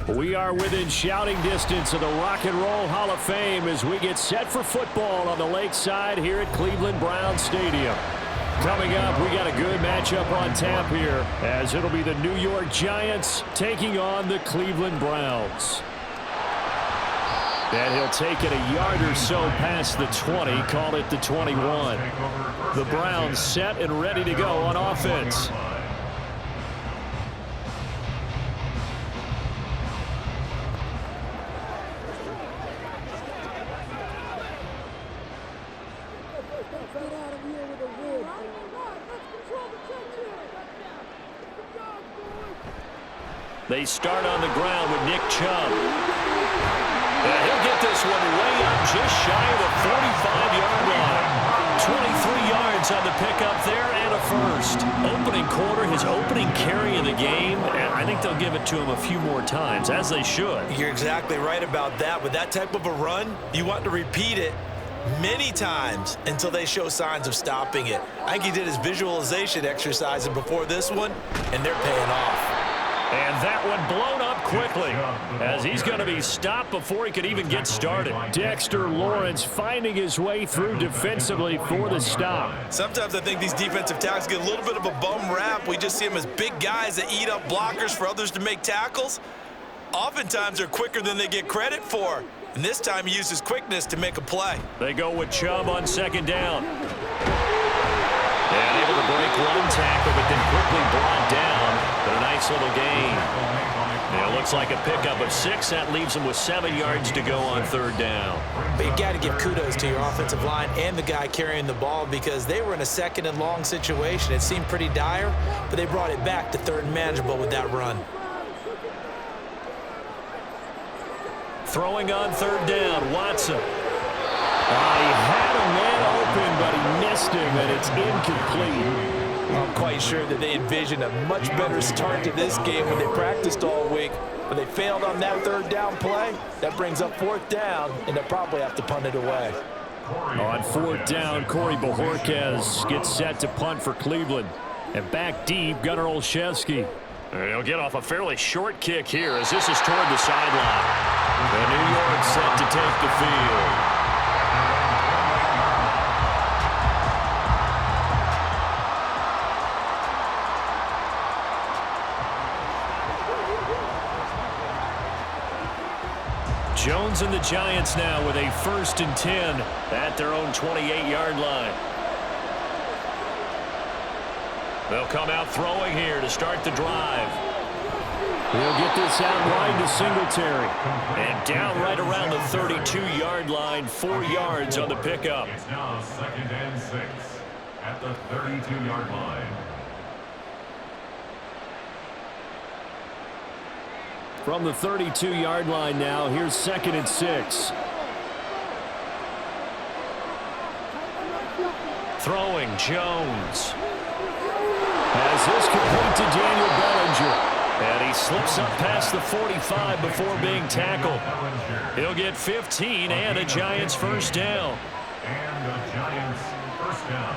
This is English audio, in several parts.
We are within shouting distance of the Rock and Roll Hall of Fame as we get set for football on the lakeside here at Cleveland Browns Stadium. Coming up, we got a good matchup on tap here as it'll be the New York Giants taking on the Cleveland Browns. And he'll take it a yard or so past the 20, call it the 21. The Browns set and ready to go on offense. They start on the ground with Nick Chubb. And he'll get this one way up just shy of the 45-yard line. 23 yards on the pickup there and a first. Opening quarter, his opening carry of the game, and I think they'll give it to him a few more times, as they should. You're exactly right about that. With that type of a run, you want to repeat it many times until they show signs of stopping it. I think he did his visualization exercises before this one, and they're paying off. And that one blown up quickly as he's going to be stopped before he could even get started. Dexter Lawrence finding his way through defensively for the stop. Sometimes I think these defensive tackles get a little bit of a bum rap. We just see them as big guys that eat up blockers for others to make tackles. Oftentimes they're quicker than they get credit for. And this time he uses quickness to make a play. They go with Chubb on second down. And able to break one tackle, but then quickly brought down. But a nice little gain. Yeah, looks like a pickup of 6. That leaves them with 7 yards to go on third down. But you got to give kudos to your offensive line and the guy carrying the ball because they were in a second and long situation. It seemed pretty dire, but they brought it back to third and manageable with that run. Throwing on third down, Watson. He had a man open, but he missed him, and it's incomplete. I'm quite sure that they envisioned a much better start to this game when they practiced all week, but they failed on that third down play. That brings up fourth down, and they'll probably have to punt it away. On fourth down, Corey Bojorquez gets set to punt for Cleveland. And back deep, Gunnar Olszewski. He'll get off a fairly short kick here as this is toward the sideline. The New York set to take the field. Jones and the Giants now with a 1st and 10 at their own 28-yard line. They'll come out throwing here to start the drive. He'll get this out wide to Singletary. And down right around the 32-yard line, 4 yards on the pickup. It's now 2nd and 6 at the 32-yard line. From the 32-yard line now, here's 2nd and 6. Throwing, Jones. As this complete to Daniel Bellinger. And he slips up past the 45 before being tackled. He'll get 15 and a Giants first down. And the Giants first down.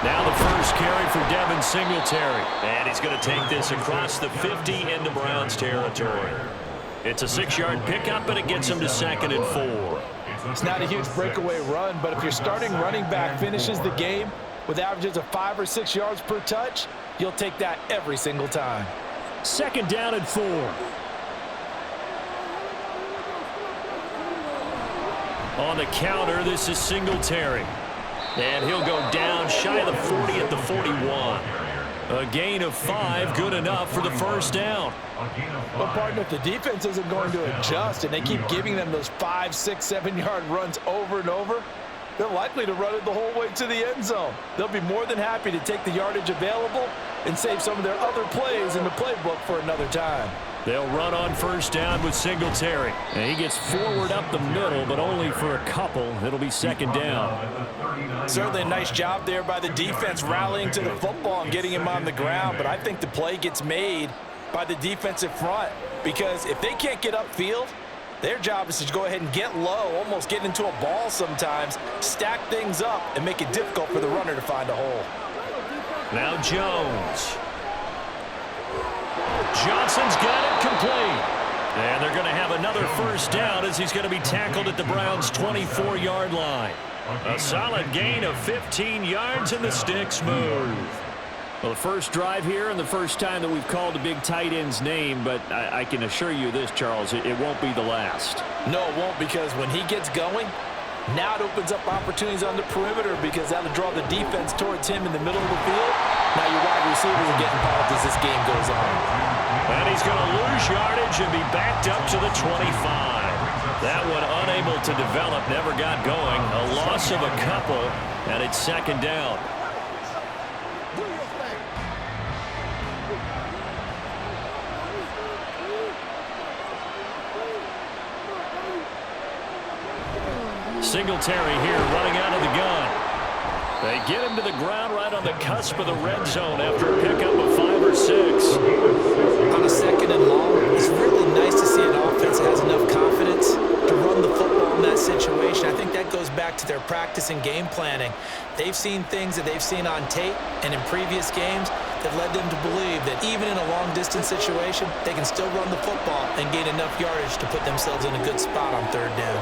Now the first carry for Devin Singletary. And he's going to take this across the 50 into Browns territory. It's a 6-yard pickup, and it gets him to 2nd and 4. It's not a huge breakaway run, but if your starting running back finishes the game with averages of 5 or 6 yards per touch, you'll take that every single time. 2nd down and 4. On the counter, this is Singletary. And he'll go down shy of the 40 at the 41. A gain of 5, good enough for the first down. But, partner, if the defense isn't going to adjust and they keep giving them those 5, 6, 7-yard runs over and over, they're likely to run it the whole way to the end zone. They'll be more than happy to take the yardage available and save some of their other plays in the playbook for another time. They'll run on first down with Singletary. And he gets forward up the middle, but only for a couple. It'll be 2nd down. Certainly a nice job there by the defense rallying to the football and getting him on the ground, but I think the play gets made by the defensive front, because if they can't get upfield, their job is to go ahead and get low, almost get into a ball sometimes, stack things up, and make it difficult for the runner to find a hole. Now Jones. Johnson's got it complete. And they're going to have another first down as he's going to be tackled at the Browns' 24-yard line. A solid gain of 15 yards, and the sticks move. Well, the first drive here and the first time that we've called a big tight end's name, but I can assure you this, Charles, it won't be the last. No, it won't, because when he gets going, now it opens up opportunities on the perimeter, because that'll draw the defense towards him in the middle of the field. Now your wide receivers are getting involved as this game goes on. And he's going to lose yardage and be backed up to the 25. That one unable to develop, never got going. A loss of a couple, and it's second down. Singletary here running out of the gun. They get him to the ground right on the cusp of the red zone after a pickup of 5 or 6. On a second and long, it's really nice to see an offense that has enough confidence to run the football in that situation. I think that goes back to their practice and game planning. They've seen things that they've seen on tape and in previous games that led them to believe that even in a long-distance situation, they can still run the football and gain enough yardage to put themselves in a good spot on third down.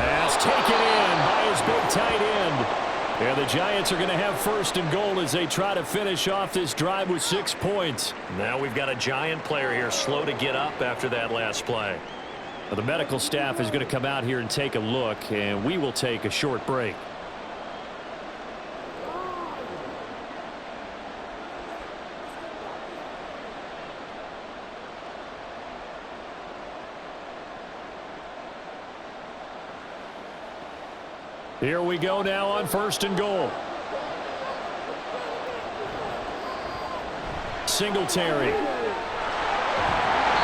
Pass taken in by his big tight end. And the Giants are going to have first and goal as they try to finish off this drive with 6 points. Now we've got a Giant player here slow to get up after that last play. Well, the medical staff is going to come out here and take a look, and we will take a short break. Here we go now on first and goal. Singletary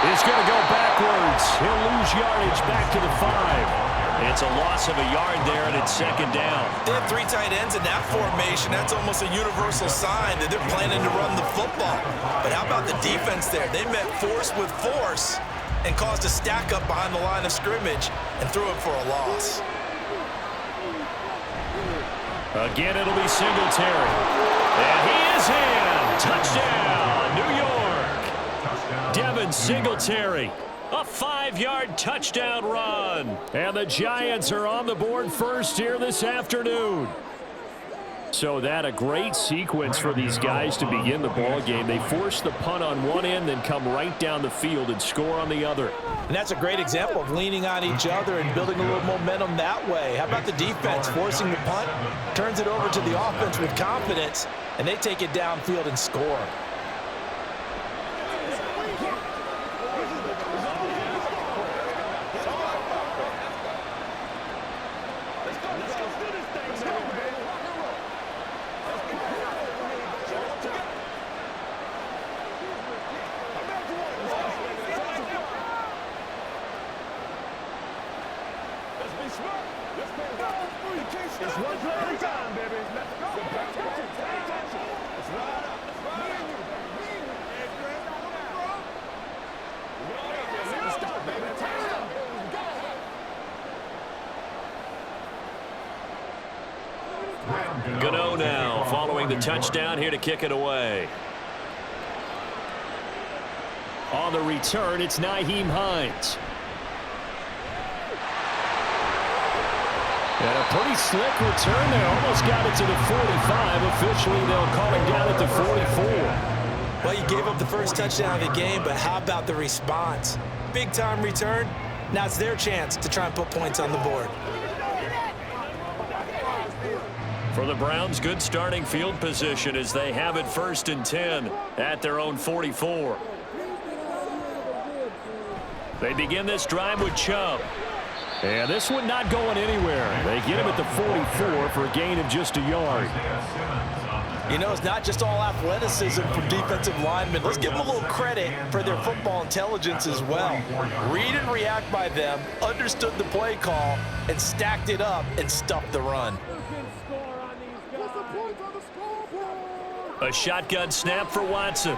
is going to go backwards. He'll lose yardage back to the 5. It's a loss of a yard there, and it's second down. They have 3 tight ends in that formation. That's almost a universal sign that they're planning to run the football. But how about the defense there? They met force with force and caused a stack up behind the line of scrimmage and threw it for a loss. Again, it'll be Singletary. And he is in. Touchdown, New York. Devin Singletary. A 5-yard touchdown run. And the Giants are on the board first here this afternoon. So that a great sequence for these guys to begin the ball game. They force the punt on one end, then come right down the field and score on the other. And that's a great example of leaning on each other and building a little momentum that way. How about the defense forcing the punt, turns it over to the offense with confidence, and they take it downfield and score. Gano now following the touchdown here to kick it away. On the return, it's Nyheim Hines. And a pretty slick return there. Almost got it to the 45. Officially, they'll call him down at the 44. Well, you gave up the first touchdown of the game, but how about the response? Big-time return. Now it's their chance to try and put points on the board. For the Browns, good starting field position as they have it 1st and 10 at their own 44. They begin this drive with Chubb. And this one not going anywhere. They get him at the 44 for a gain of just a yard. You know, it's not just all athleticism for defensive linemen. Let's give them a little credit for their football intelligence as well. Read and react by them, understood the play call, and stacked it up and stuffed the run. A shotgun snap for Watson.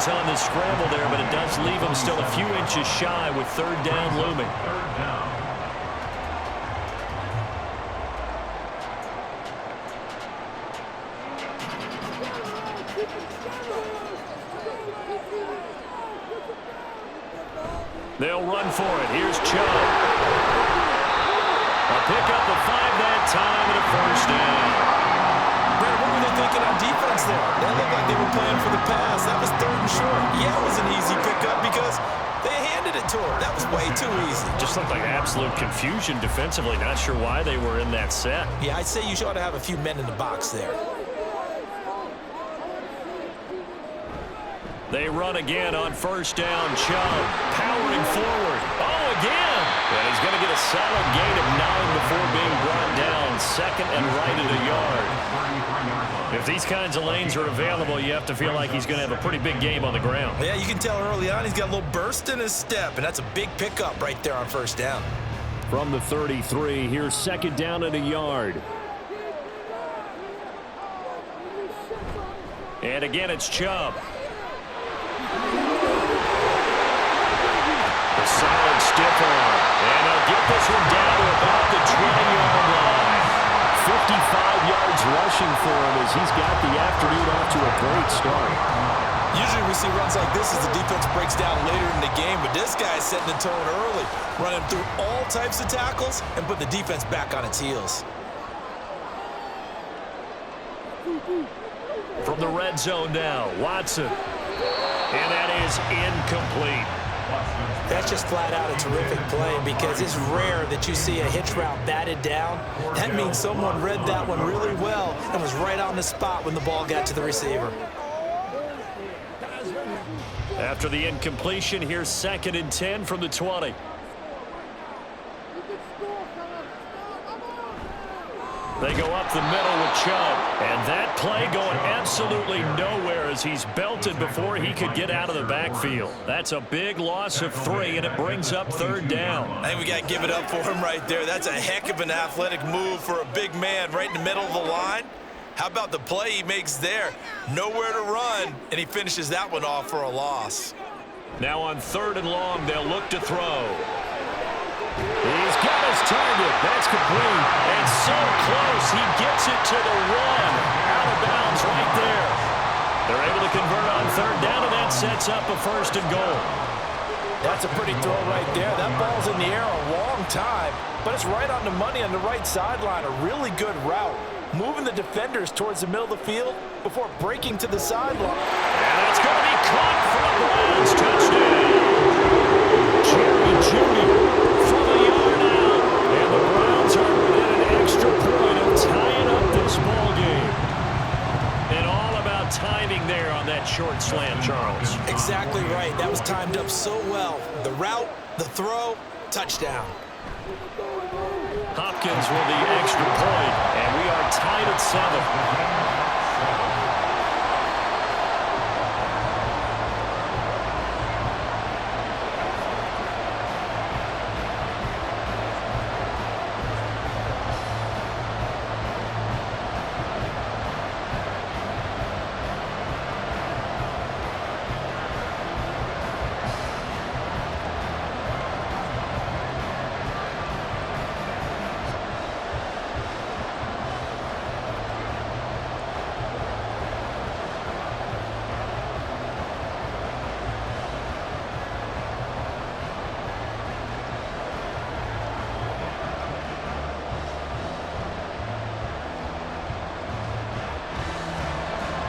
yards on the scramble there, but it does leave him still a few inches shy with third down looming. Third down. They'll run for it. Here's Chubb. A pickup of 5 that time and a first down. Brad, what were they thinking on defense there? That looked like they were playing for the pass. That was third and short. Yeah, it was an easy pickup because they handed it to him. That was way too easy. Just looked like absolute confusion defensively. Not sure why they were in that set. Yeah, I'd say you ought to have a few men in the box there. They run again on first down. Chubb powering forward. Oh, again. And he's going to get a solid gain of 9 before being brought down. Second and right at a yard. If these kinds of lanes are available, you have to feel like he's going to have a pretty big game on the ground. Yeah, you can tell early on he's got a little burst in his step, and that's a big pickup right there on first down. From the 33, here's second down at a yard. And again, it's Chubb. A solid stiff arm. And they'll get this one down to about the 20-yard line. 55 yards rushing for him as he's got the afternoon off to a great start. Usually we see runs like this as the defense breaks down later in the game, but this guy's setting the tone early, running through all types of tackles and putting the defense back on its heels. From the red zone now, Watson. And that is incomplete. That's just flat out a terrific play because it's rare that you see a hitch route batted down. That means someone read that one really well and was right on the spot when the ball got to the receiver. After the incompletion, here's second and 10 from the 20. They go up the middle with Chubb. And that play going absolutely nowhere as he's belted before he could get out of the backfield. That's a big loss of 3, and it brings up third down. I think we got to give it up for him right there. That's a heck of an athletic move for a big man right in the middle of the line. How about the play he makes there? Nowhere to run, and he finishes that one off for a loss. Now on third and long, they'll look to throw. He's got his target. That's complete. And so close. He gets it to the 1. Out of bounds right there. They're able to convert on third down, and that sets up a first and goal. That's a pretty throw right there. That ball's in the air a long time, but it's right on the money on the right sideline. A really good route. Moving the defenders towards the middle of the field before breaking to the sideline. And that's going to be caught for the Browns. Touchdown. Jerry Jeudy from a yard out. And the Browns are within an extra point of tying up this ball game. And all about timing there on that short slant, Charles. Exactly right. That was timed up so well. The route, the throw, touchdown. Hopkins with the extra point, and we are tied at 7.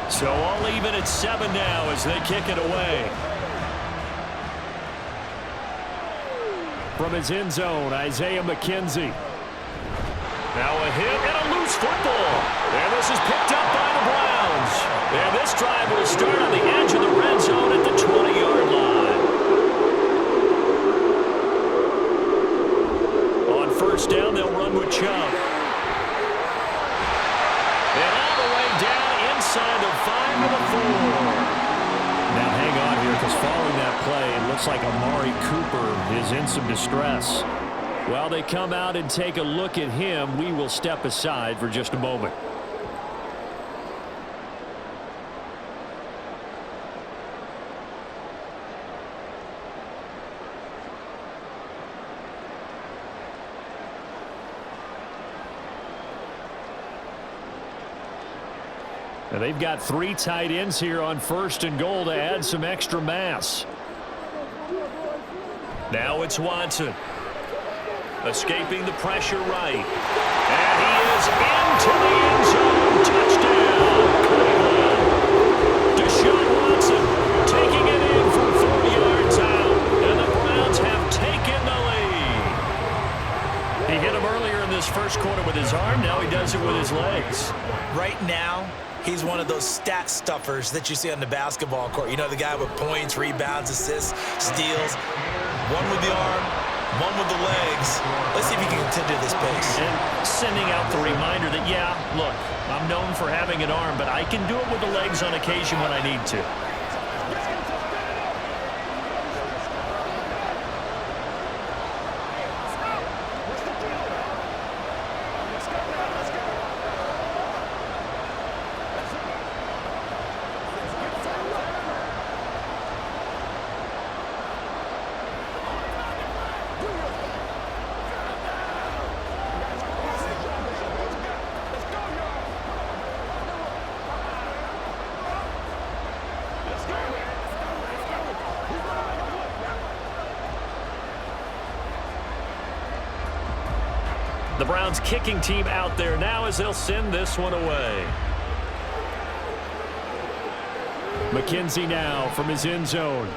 So all even at 7 now as they kick it away. From his end zone, Isaiah McKenzie. Now a hit and a loose football. And this is picked up by the Browns. And this drive will start on the edge of the red zone at the 20-yard line. On first down, they'll run with Chubb. And all the way down inside the 5 to the 4. Now hang on here, because following that play, it looks like Amari Cooper is in some distress. While they come out and take a look at him, we will step aside for just a moment. And they've got 3 tight ends here on 1st and goal to add some extra mass. Now it's Watson. Escaping the pressure right. And he is into the end zone. Touchdown. Deshaun Watson taking it in from 40 yards out. And the Browns have taken the lead. He hit him earlier in this first quarter with his arm. Now he does it with his legs. Right now, he's one of those stat stuffers that you see on the basketball court. You know, the guy with points, rebounds, assists, steals. One with the arm, one with the legs. Let's see if he can continue this pace. And sending out the reminder that, yeah, look, I'm known for having an arm, but I can do it with the legs on occasion when I need to. The Browns kicking team out there now as they'll send this one away. McKenzie now from his end zone.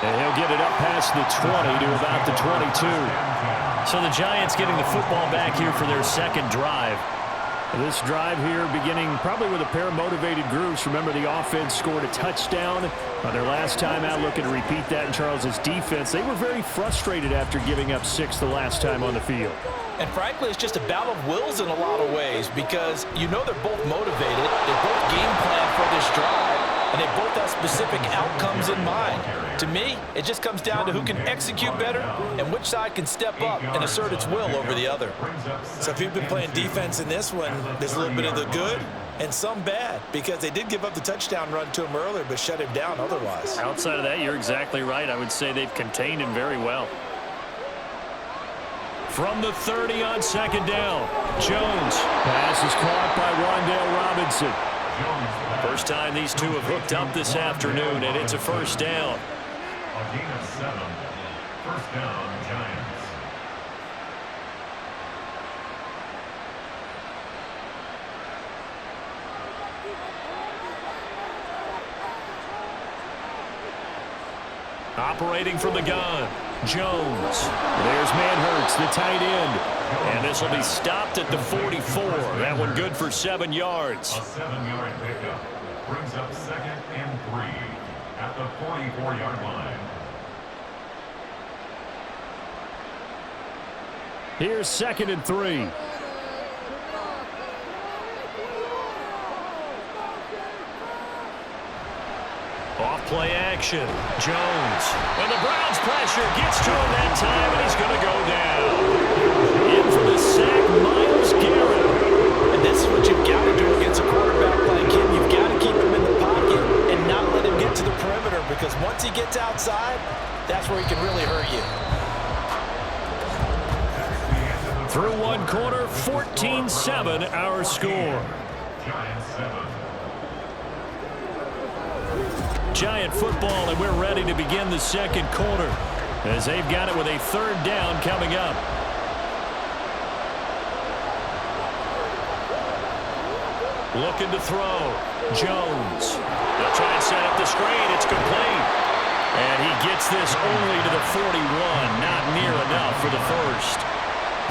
And he'll get it up past the 20 to about the 22. So the Giants getting the football back here for their second drive. This drive here beginning probably with a pair of motivated groups. Remember, the offense scored a touchdown on their last time out, looking to repeat that in Charles's defense. They were very frustrated after giving up 6 the last time on the field. And frankly, it's just a battle of wills in a lot of ways because you know they're both motivated. They both game plan for this drive, and they both have specific outcomes in mind. To me, it just comes down to who can execute better and which side can step up and assert its will over the other. So if you've been playing defense in this one, there's a little bit of the good and some bad because they did give up the touchdown run to him earlier but shut him down otherwise. Outside of that, you're exactly right. I would say they've contained him very well. From the 30 on second down, Jones. Pass is caught by Wan'Dale Robinson. First time these two have hooked up this afternoon, and it's a first down. A gain of 7. First down, Giants. Operating from the gun, Jones. There's Manhurts, the tight end. And this will be stopped at the 44. That one good for 7 yards. A 7-yard pickup brings up 2nd and 3 at the 44-yard line. Here's 2nd and 3. Off play action, Jones. And the Browns pressure gets to him that time, and he's going to go down. In for the sack, Myles Garrett. And this is what you've got to do against a quarterback like him. You've got to keep him in the pocket and not let him get to the perimeter because once he gets outside, that's where he can really hurt you. Through one quarter, 14-7 our score. Giants 7. Giant football, and we're ready to begin the second quarter as they've got it with a third down coming up. Looking to throw. Jones. They'll try and set up the screen. It's complete. And he gets this only to the 41. Not near enough for the first.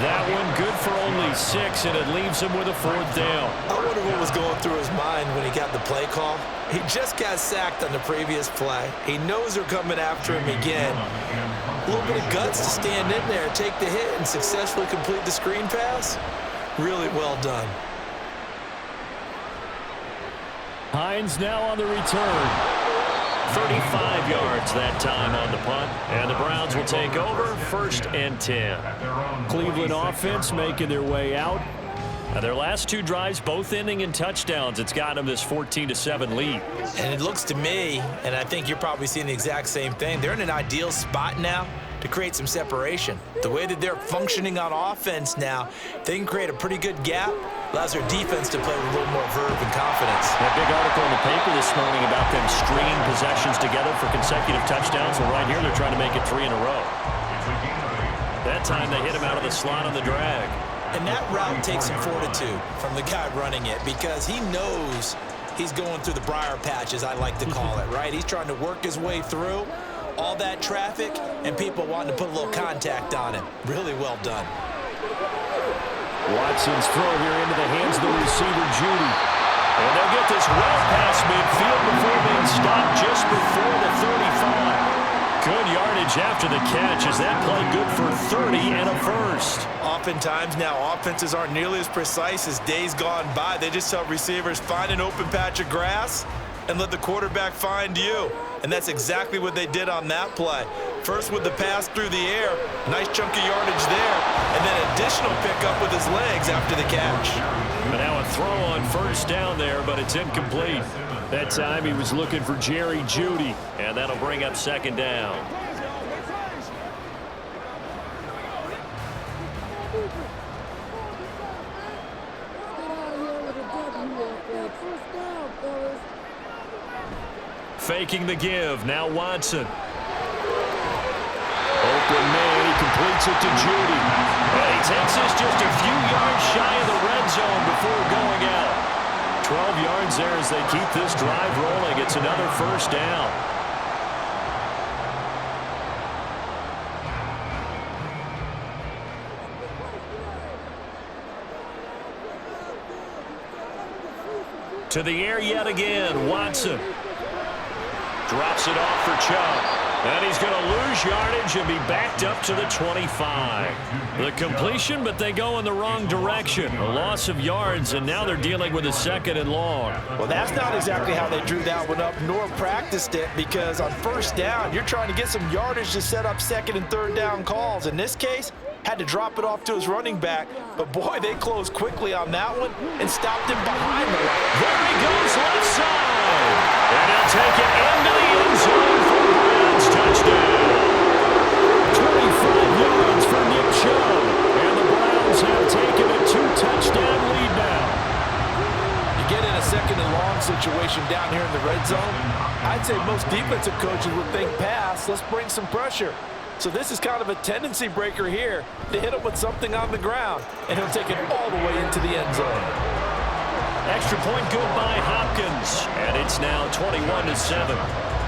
That one good for only 6, and it leaves him with a 4th down. I wonder what was going through his mind when he got the play call. He just got sacked on the previous play. He knows they're coming after him again. A little bit of guts to stand in there, take the hit, and successfully complete the screen pass. Really well done. Hines now on the return. 35 yards that time on the punt. And the Browns will take over 1st and 10. Cleveland offense making their way out. Now their last 2 drives, both ending in touchdowns. It's got them this 14-7 lead. And it looks to me, and I think you're probably seeing the exact same thing, they're in an ideal spot now to create some separation. The way that they're functioning on offense now, they can create a pretty good gap, allows their defense to play with a little more verve and confidence. the paper this morning about them stringing possessions together for consecutive touchdowns. Well, right here, they're trying to make it 3 in a row. That time, they hit him out of the slot on the drag. And that route takes some fortitude from the guy running it because he knows he's going through the briar patch, as I like to call it, right? He's trying to work his way through all that traffic and people wanting to put a little contact on him. Really well done. Watson's throw here into the hands of the receiver, Judy. And they'll get this well past midfield before being stopped just before the 35. Good yardage after the catch. Is that play good for 30 and a first? Oftentimes now, offenses aren't nearly as precise as days gone by. They just tell receivers, find an open patch of grass and let the quarterback find you. And that's exactly what they did on that play. First with the pass through the air, nice chunk of yardage there, and then additional pickup with his legs after the catch. But now a throw on first down there, but it's incomplete. That time he was looking for Jerry Jeudy, and that'll bring up second down. Faking the give, now Watson. Open man, he completes it to Jeudy. And he takes this just a few yards shy of the red zone before going out. 12 yards there as they keep this drive rolling. It's another first down. To the air yet again, Watson. Drops it off for Chubb. And he's going to lose yardage and be backed up to the 25. The completion, but they go in the wrong direction. A loss of yards, and now they're dealing with a second and long. Well, that's not exactly how they drew that one up nor practiced it, because on first down, you're trying to get some yardage to set up second and third down calls. In this case, had to drop it off to his running back. But, boy, they closed quickly on that one and stopped him behind the line. There he goes left side. And he'll take it into the end zone for the Browns touchdown. 25 yards for Nick Chubb. And the Browns have taken a 2-touchdown lead now. You get in a second and long situation down here in the red zone, I'd say most defensive coaches would think pass, let's bring some pressure. So this is kind of a tendency breaker here to hit him with something on the ground, and he'll take it all the way into the end zone. Extra point good by Hopkins, and it's now 21-7.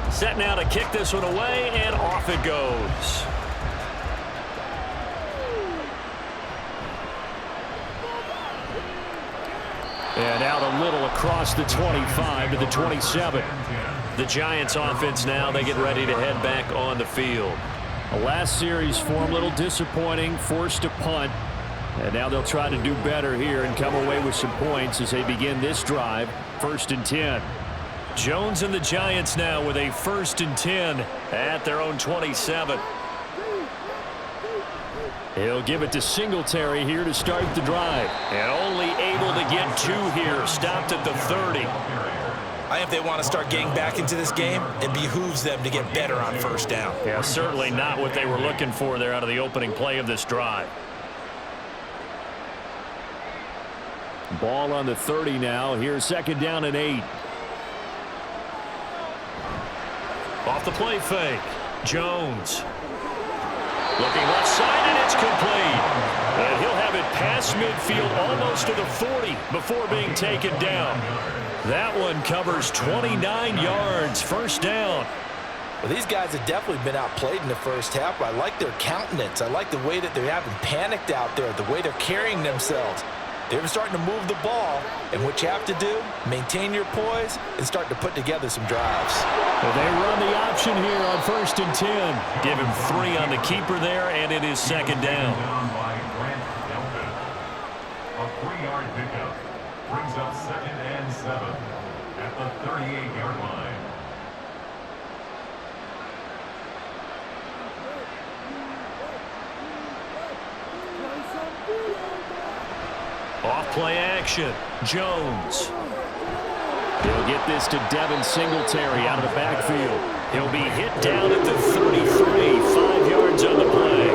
Set now to kick this one away, and off it goes. And out a little across the 25 to the 27. The Giants offense now, they get ready to head back on the field. The last series for them, a little disappointing, forced to punt. And now they'll try to do better here and come away with some points as they begin this drive, 1st and 10. Jones and the Giants now with a 1st and 10 at their own 27. He'll give it to Singletary here to start the drive. And only able to get 2 here. Stopped at the 30. I think if they want to start getting back into this game, it behooves them to get better on first down. Yeah, certainly not what they were looking for there out of the opening play of this drive. Ball on the 30 now. Here's 2nd down and 8. Off the play fake. Jones. Looking left side, and it's complete. And he'll have it past midfield almost to the 40 before being taken down. That one covers 29 yards. 1st down. Well, these guys have definitely been outplayed in the first half. I like their countenance. I like the way that they haven't panicked out there, the way they're carrying themselves. They're starting to move the ball, and what you have to do, maintain your poise and start to put together some drives. Well, they run the option here on 1st and 10. Give him 3 on the keeper there, and it is 2nd down. A 3-yard pickup brings up 2nd and 7 at the 38-yard line. Off play action. Jones. He'll get this to Devin Singletary out of the backfield. He'll be hit down at the 33, 5 yards on the play.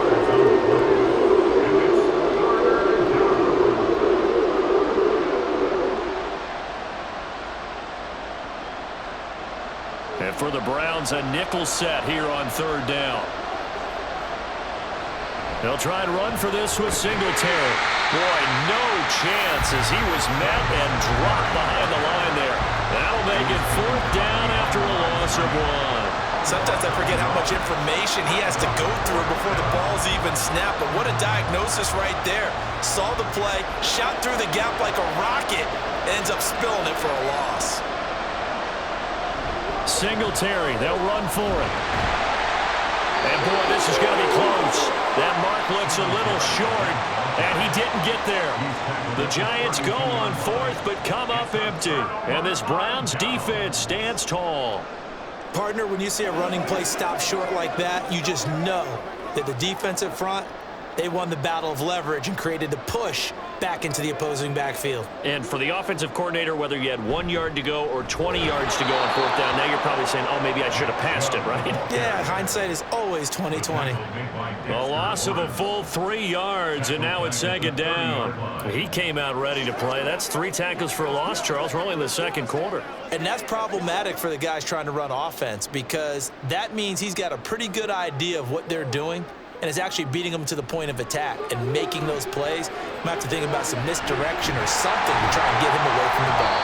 And for the Browns, a nickel set here on 3rd down. They'll try to run for this with Singletary. Boy, no chance as he was met and dropped behind the line there. That'll make it 4th down after a loss of 1. Sometimes I forget how much information he has to go through before the ball's even snapped, but what a diagnosis right there. Saw the play, shot through the gap like a rocket, ends up spilling it for a loss. Singletary, they'll run for it. And boy, this is going to be close. That mark looks a little short, and he didn't get there. The Giants go on 4th, but come up empty. And this Browns defense stands tall. Partner, when you see a running play stop short like that, you just know that the defensive front, they won the battle of leverage and created the push back into the opposing backfield. And for the offensive coordinator, whether you had 1 yard to go or 20 yards to go on 4th down, now you're probably saying, oh, maybe I should have passed it, right? Yeah, hindsight is always 20/20. A loss of a full 3 yards, and now it's 2nd down. He came out ready to play. That's 3 tackles for a loss, Charles. We're only in the 2nd quarter. And that's problematic for the guys trying to run offense because that means he's got a pretty good idea of what they're doing and is actually beating them to the point of attack and making those plays. You might have to think about some misdirection or something to try and get him away from the ball.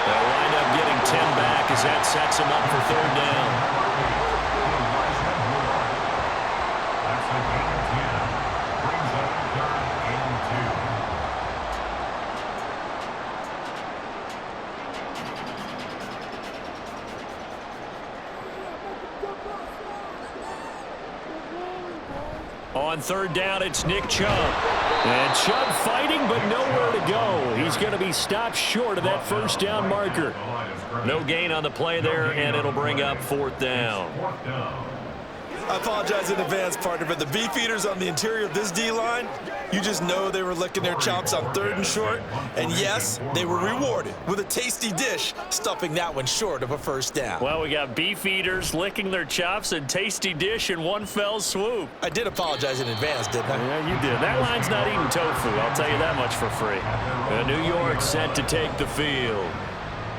They'll wind up getting 10 back as that sets him up for 3rd down. That's a gain of 10. Brings up 3rd and 2. On 3rd down, it's Nick Chubb. And Chubb fighting, but nowhere to go. He's going to be stopped short of that 1st down marker. No gain on the play there, and it'll bring up 4th down. I apologize in advance, partner, but the beefeaters on the interior of this D-line, you just know they were licking their chops on 3rd and short. And yes, they were rewarded with a tasty dish, stuffing that one short of a 1st down. Well, we got beefeaters licking their chops and tasty dish in one fell swoop. I did apologize in advance, didn't I? Yeah, you did. That line's not eating tofu, I'll tell you that much for free. New York set to take the field.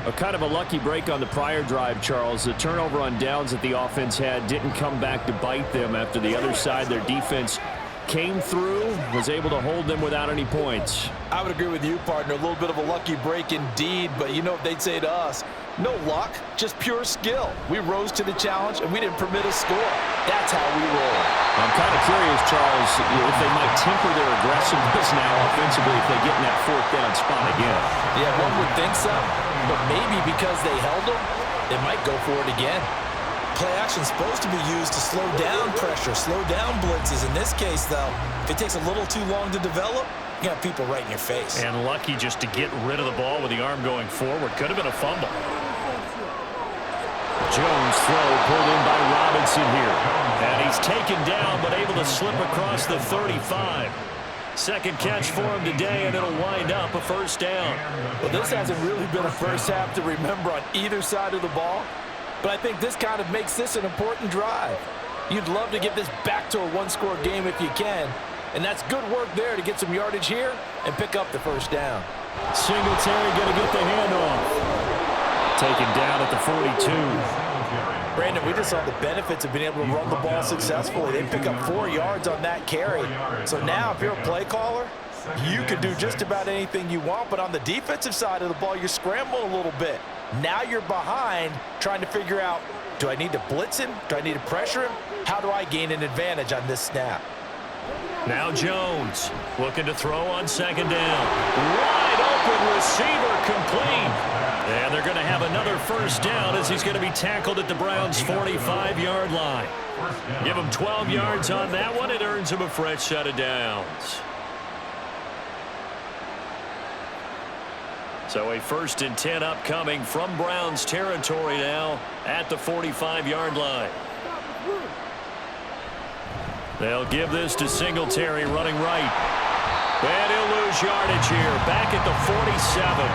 A kind of a lucky break on the prior drive, Charles. The turnover on downs that the offense had didn't come back to bite them after the other side. Their defense came through, was able to hold them without any points. I would agree with you, partner. A little bit of a lucky break indeed, but you know what they'd say to us? No luck, just pure skill. We rose to the challenge, and we didn't permit a score. That's how we roll. I'm kind of curious, Charles, if they might temper their aggressiveness now offensively if they get in that 4th down spot again. Yeah, one would think so, but maybe because they held them, they might go for it again. Play action's supposed to be used to slow down pressure, slow down blitzes. In this case, though, if it takes a little too long to develop, you got people right in your face. And lucky just to get rid of the ball with the arm going forward. Could have been a fumble. Jones throw pulled in by Robinson here. And he's taken down but able to slip across the 35. Second catch for him today, and it'll wind up a 1st down. Well, this hasn't really been a first half to remember on either side of the ball, but I think this kind of makes this an important drive. You'd love to get this back to a 1-score game if you can, and that's good work there to get some yardage here and pick up the 1st down. Singletary going to get the handoff. Taken down at the 42. Brandon, we just saw the benefits of being able to run the ball successfully. They pick up 4 yards on that carry. So now if you're a play caller, you can do just about anything you want, but on the defensive side of the ball, you're scrambling a little bit. Now you're behind trying to figure out, do I need to blitz him? Do I need to pressure him? How do I gain an advantage on this snap? Now Jones looking to throw on second down. Wide open receiver, complete. And they're going to have another first down as he's going to be tackled at the Browns' 45-yard line. Give him 12 yards on that one. It earns him a fresh set of downs. So a 1st and 10 upcoming from Browns territory now at the 45-yard line. They'll give this to Singletary running right. And he'll lose yardage here. Back at the 47.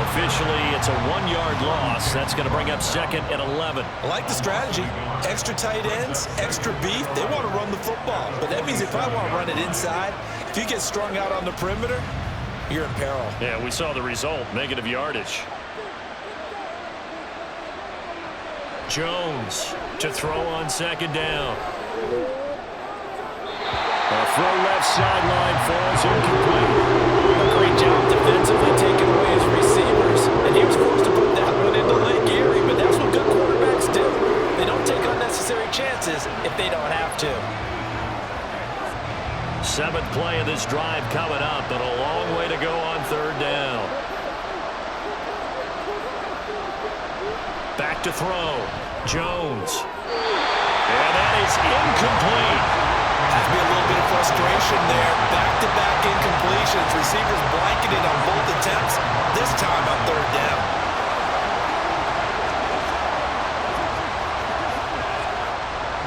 Officially, it's a 1-yard loss. That's going to bring up 2nd and 11. I like the strategy. Extra tight ends, extra beef. They want to run the football. But that means if I want to run it inside, if you get strung out on the perimeter, you're in peril. Yeah, we saw the result. Negative yardage. Jones to throw on second down. A throw left sideline falls incomplete. A great job defensively taking away his receivers. And he was forced to put that one into Lake Erie. But that's what good quarterbacks do. They don't take unnecessary chances if they don't have to. 7th play of this drive coming up, but a long way to go on 3rd down. Back to throw. Jones. And that is incomplete. Has to be a little bit of frustration there. Back-to-back incompletions. Receivers blanketed on both attempts. This time on 3rd down.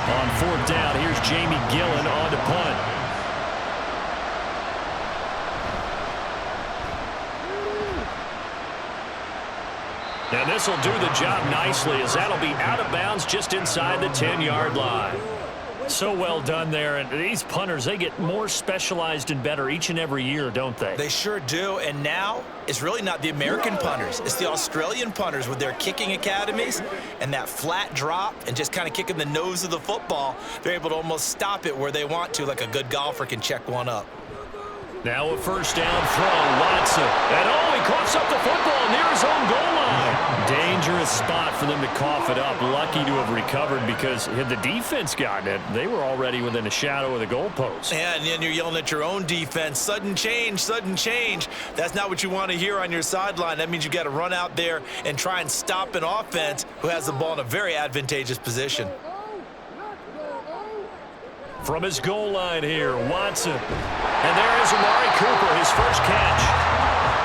On 4th down, here's Jamie Gillen on to punt. And this will do the job nicely as that'll be out of bounds just inside the 10-yard line. So well done there. And these punters, they get more specialized and better each and every year, don't they? They sure do. And now it's really not the American punters. It's the Australian punters with their kicking academies and that flat drop and just kind of kicking the nose of the football. They're able to almost stop it where they want to, like a good golfer can check one up. Now a 1st down throw, Watson. And he coughs up the football near his own goal line. Dangerous spot for them to cough it up. Lucky to have recovered because had the defense gotten it, they were already within a shadow of the goalpost. Yeah, and then you're yelling at your own defense. Sudden change, sudden change. That's not what you want to hear on your sideline. That means you got to run out there and try and stop an offense who has the ball in a very advantageous position. From his goal line here, Watson. And there is Amari Cooper, his first catch.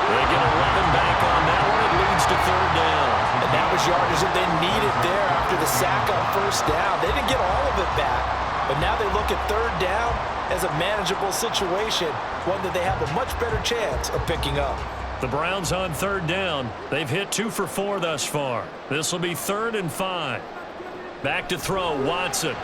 They get 11 back on that one. It leads to 3rd down. And that was yardage that they needed there after the sack on 1st down. They didn't get all of it back, but now they look at 3rd down as a manageable situation, one that they have a much better chance of picking up. The Browns on 3rd down. They've hit 2 for 4 thus far. This will be 3rd and 5. Back to throw, Watson.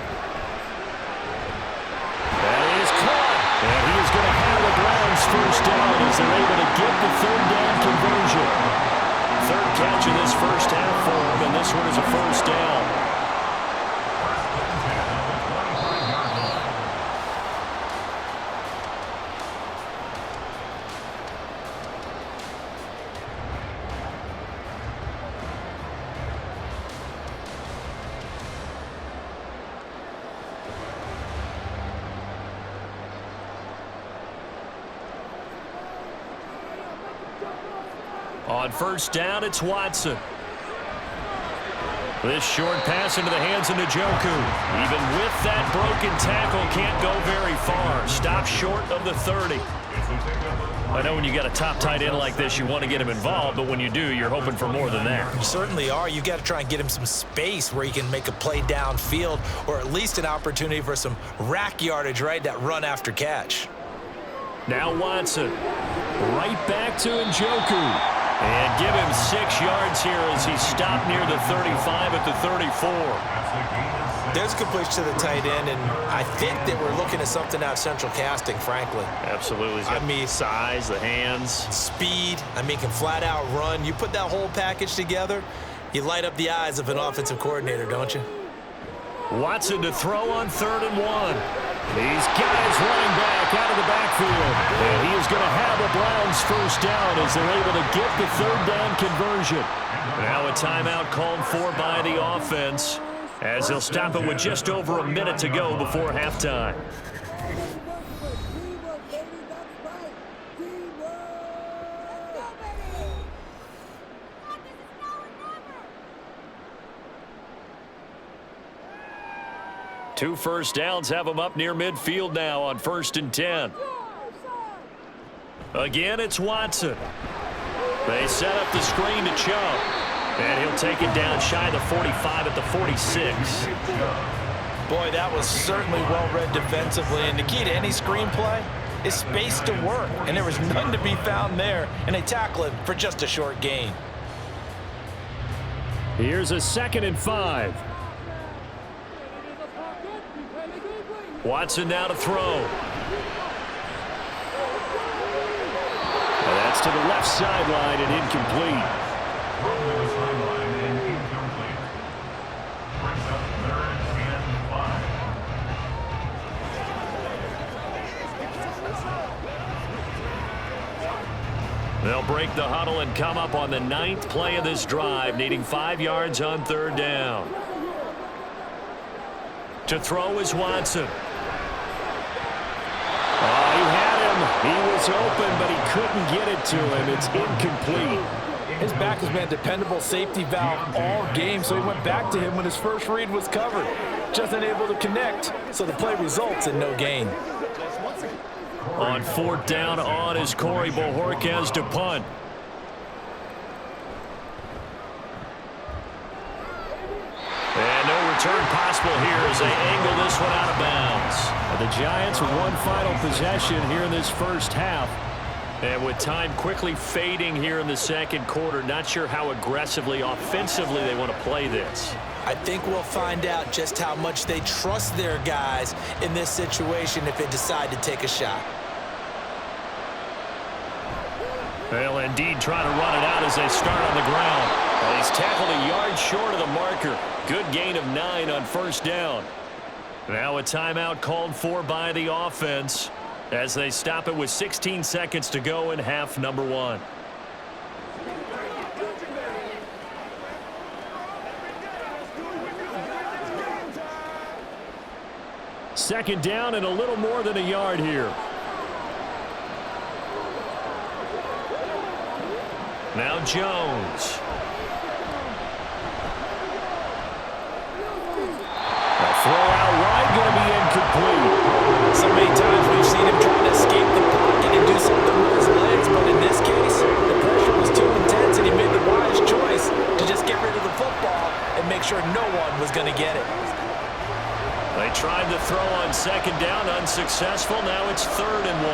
That is caught. And he is going to have the Browns first down as they're able to get the 3rd down conversion. 3rd catch of this first half for him, and this one is a first down. On 1st down, it's Watson. This short pass into the hands of Njoku. Even with that broken tackle, can't go very far. Stop short of the 30. I know when you got a top tight end like this, you want to get him involved, but when you do, you're hoping for more than that. You certainly are. You got to try and get him some space where he can make a play downfield, or at least an opportunity for some rack yardage, right? That run after catch. Now Watson. Right back to Njoku. And give him 6 yards here as he stopped near the 35 at the 34. There's a completion to the tight end, and I think that we're looking at something out of central casting, frankly. Absolutely. I mean, size, the hands. Speed. I mean, can flat out run. You put that whole package together, you light up the eyes of an offensive coordinator, don't you? Watson to throw on 3rd and 1. These guys running back out of the backfield. And he is going to have a Browns first down as they're able to get the 3rd down conversion. Now a timeout called for by the offense as they'll stop it with just over a minute to go before halftime. 2 first downs have them up near midfield now on 1st and 10. Again, it's Watson. They set up the screen to Chubb. And he'll take it down shy of the 45 at the 46. Boy, that was certainly well-read defensively. And the key to any screenplay is space to work. And there was none to be found there. And they tackle it for just a short gain. Here's a 2nd and 5. Watson now to throw. And that's to the left sideline and incomplete. Thrown to the sideline and incomplete. Brings up 3rd and 5. They'll break the huddle and come up on the 9th play of this drive, needing 5 yards on 3rd down. To throw is Watson. Oh, he had him. He was open, but he couldn't get it to him. It's incomplete. His back has been a dependable safety valve all game, so he went back to him when his first read was covered. Just unable to connect, so the play results in no gain. On 4th down on is Corey Bojorquez to punt. And no return possible here as they angle this one out of bounds. The Giants with one final possession here in this first half. And with time quickly fading here in the 2nd quarter, not sure how aggressively, offensively they want to play this. I think we'll find out just how much they trust their guys in this situation if they decide to take a shot. They'll indeed try to run it out as they start on the ground. Well, he's tackled a yard short of the marker. Good gain of 9 on 1st down. Now a timeout called for by the offense as they stop it with 16 seconds to go in half number 1. Second down and a little more than a yard here. Now Jones. A throw out wide, going to be incomplete. So many times we've seen him trying to escape the pocket and do something with his legs, but in this case, the pressure was too intense and he made the wise choice to just get rid of the football and make sure no one was going to get it. They tried to throw on 2nd down, unsuccessful. Now it's 3rd and 1.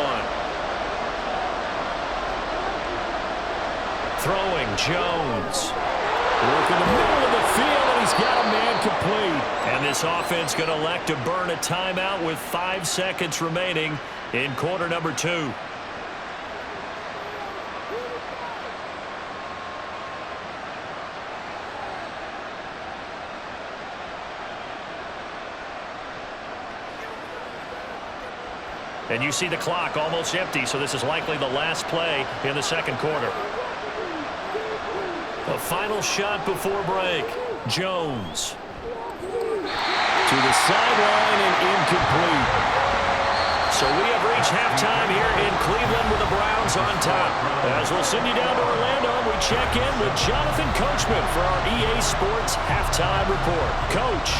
Throwing, Jones. Working the middle of the field, and he's got a man complete. And this offense going to elect to burn a timeout with 5 seconds remaining in quarter number 2. And you see the clock almost empty, so this is likely the last play in the 2nd quarter. A final shot before break. Jones. To the sideline and incomplete. So we have reached halftime here in Cleveland with the Browns on top. As we'll send you down to Orlando, we check in with Jonathan Coachman for our EA Sports Halftime Report. Coach.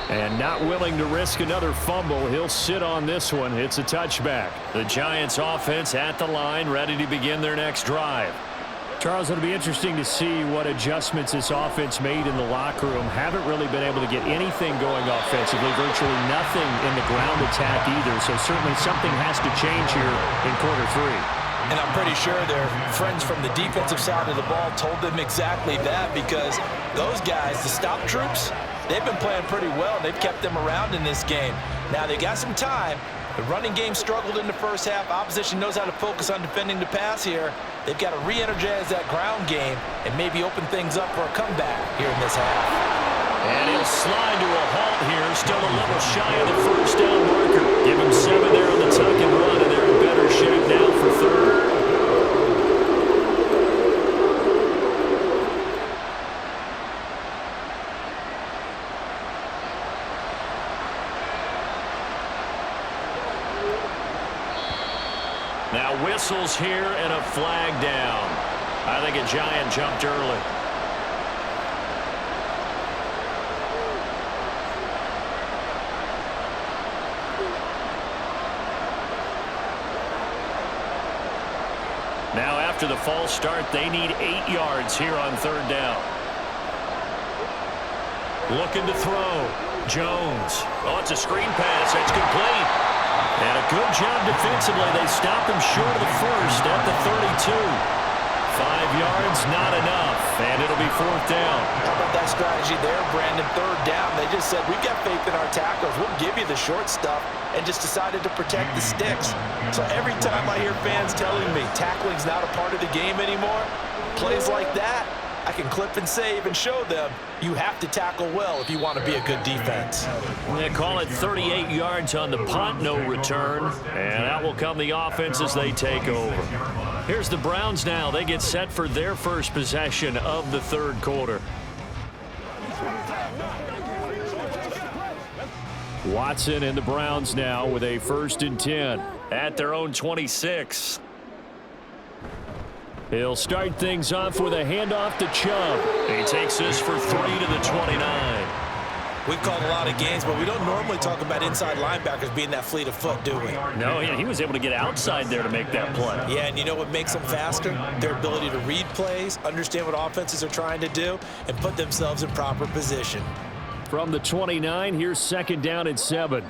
And not willing to risk another fumble, he'll sit on this one. It's a touchback. The Giants offense at the line, ready to begin their next drive. Charles, it'll be interesting to see what adjustments this offense made in the locker room. Haven't really been able to get anything going offensively, virtually nothing in the ground attack either. So certainly something has to change here in quarter 3. And I'm pretty sure their friends from the defensive side of the ball told them exactly that, because those guys, the stop troops, they've been playing pretty well. They've kept them around in this game. Now, they got some time. The running game struggled in the first half. Opposition knows how to focus on defending the pass here. They've got to re-energize that ground game and maybe open things up for a comeback here in this half. And he'll slide to a halt here. Still a little shy of the 1st down marker. Give him 7 there on the tuck and run, and they're in better shape now for 3rd. Now whistles here and a flag down. I think a Giant jumped early. after the false start. They need 8 yards here on third down. Looking to throw. Jones. Oh, it's a screen pass. That's complete. And a good job defensively. They stop him short of the first at the 32. 5 yards, not enough. And it'll be fourth down. How about that strategy there, Brandon? Third down. They just said, we've got faith in our tackles. We'll give you the short stuff, and just decided to protect the sticks. So every time I hear fans telling me tackling's not a part of the game anymore, plays like that, I can clip and save and show them you have to tackle well if you want to be a good defense. They call it 38 yards on the punt, no return. And out will come the offense as they take over. Here's the Browns now. They get set for their first possession of the third quarter. Watson and the Browns now with a 1st and 10 at their own 26. He'll start things off with a handoff to Chubb. He takes this for 3 to the 29. We've called a lot of games, but we don't normally talk about inside linebackers being that fleet of foot, do we? No, he was able to get outside there to make that play. Yeah, and you know what makes them faster? Their ability to read plays, understand what offenses are trying to do, and put themselves in proper position. From the 29, here's 2nd down and 7.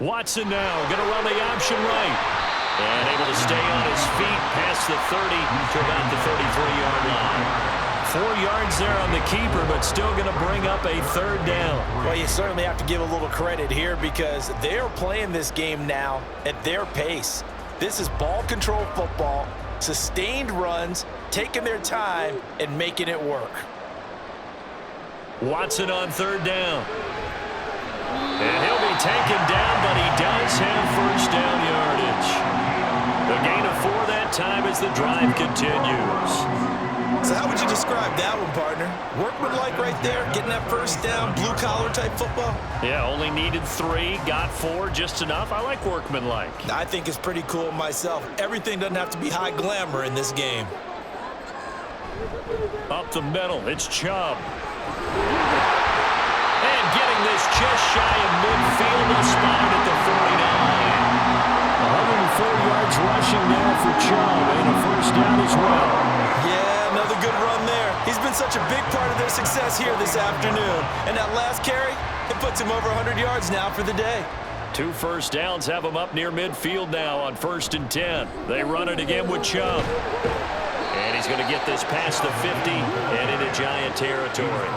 Watson now going to run the option right. And able to stay on his feet past the 30 to about the 33-yard line. 4 yards there on the keeper, but still going to bring up a 3rd down. Well, you certainly have to give a little credit here because they're playing this game now at their pace. This is ball control football, sustained runs, taking their time, and making it work. Watson on 3rd down. And he'll be taken down, but he does have 1st down yardage. A gain of 4 that time as the drive continues. So how would you describe that one, partner? Workmanlike right there, getting that 1st down, blue-collar type football? Yeah, only needed 3, got 4, just enough. I like workmanlike. I think it's pretty cool myself. Everything doesn't have to be high glamour in this game. Up the middle, it's Chubb. And getting this just shy of midfield, a spot at the 49. 104 yards rushing now for Chubb, and a 1st down as well. Yeah, another good run there. He's been such a big part of their success here this afternoon. And that last carry, it puts him over 100 yards now for the day. 2 first downs have him up near midfield now on 1st and 10. They run it again with Chubb. And he's going to get this past the 50 and into Giant territory.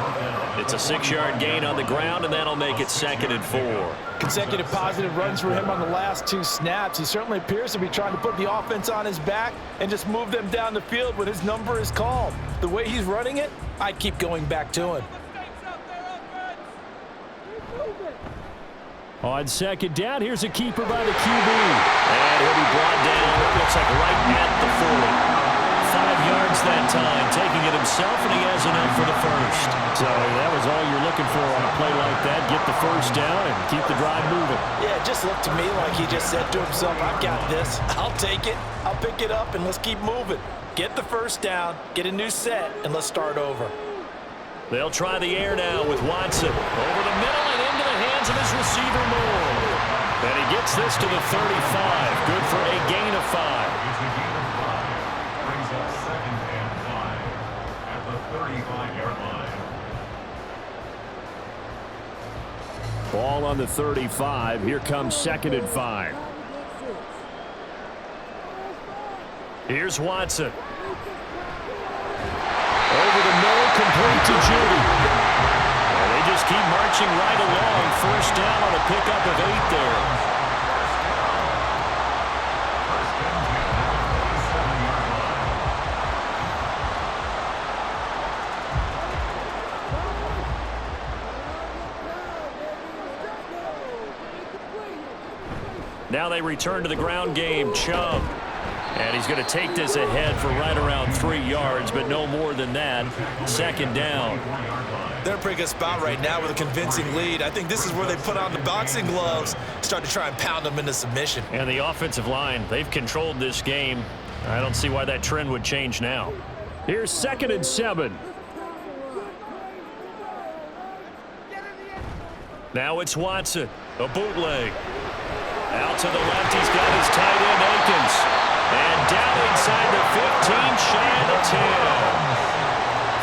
It's a 6-yard gain on the ground, and that'll make it 2nd and 4. Consecutive positive runs for him on the last 2 snaps. He certainly appears to be trying to put the offense on his back and just move them down the field when his number is called. The way he's running it, I'd keep going back to him. On 2nd down, here's a keeper by the QB. And he'll be brought down, it looks like right at the 40. 5 yards that time, taking it himself, and he has enough for the 1st. So that was all you're looking for on a play like that. Get the 1st down and keep the drive moving. Yeah, it just looked to me like he just said to himself, I've got this. I'll take it. I'll pick it up, and let's keep moving. Get the 1st down, get a new set, and let's start over. They'll try the air now with Watson. Over the middle and into the hands of his receiver, Moore. And he gets this to the 35. Good for a gain of 5. Brings up 2nd and 5 at the 35-yard line. Ball on the 35. Here comes 2nd and 5. Here's Watson. Over the middle, complete to Judy. And they just keep marching right along. 1st down on a pickup of 8 there. Now they return to the ground game. Chubb. And he's going to take this ahead for right around 3 yards, but no more than that. 2nd down. They're in a pretty good spot right now with a convincing lead. I think this is where they put on the boxing gloves, start to try and pound them into submission. And the offensive line, they've controlled this game. I don't see why that trend would change now. Here's 2nd and 7. Now it's Watson, a bootleg. Out to the left, he's got his tight end, Akins. down inside the 15, shy of the 10.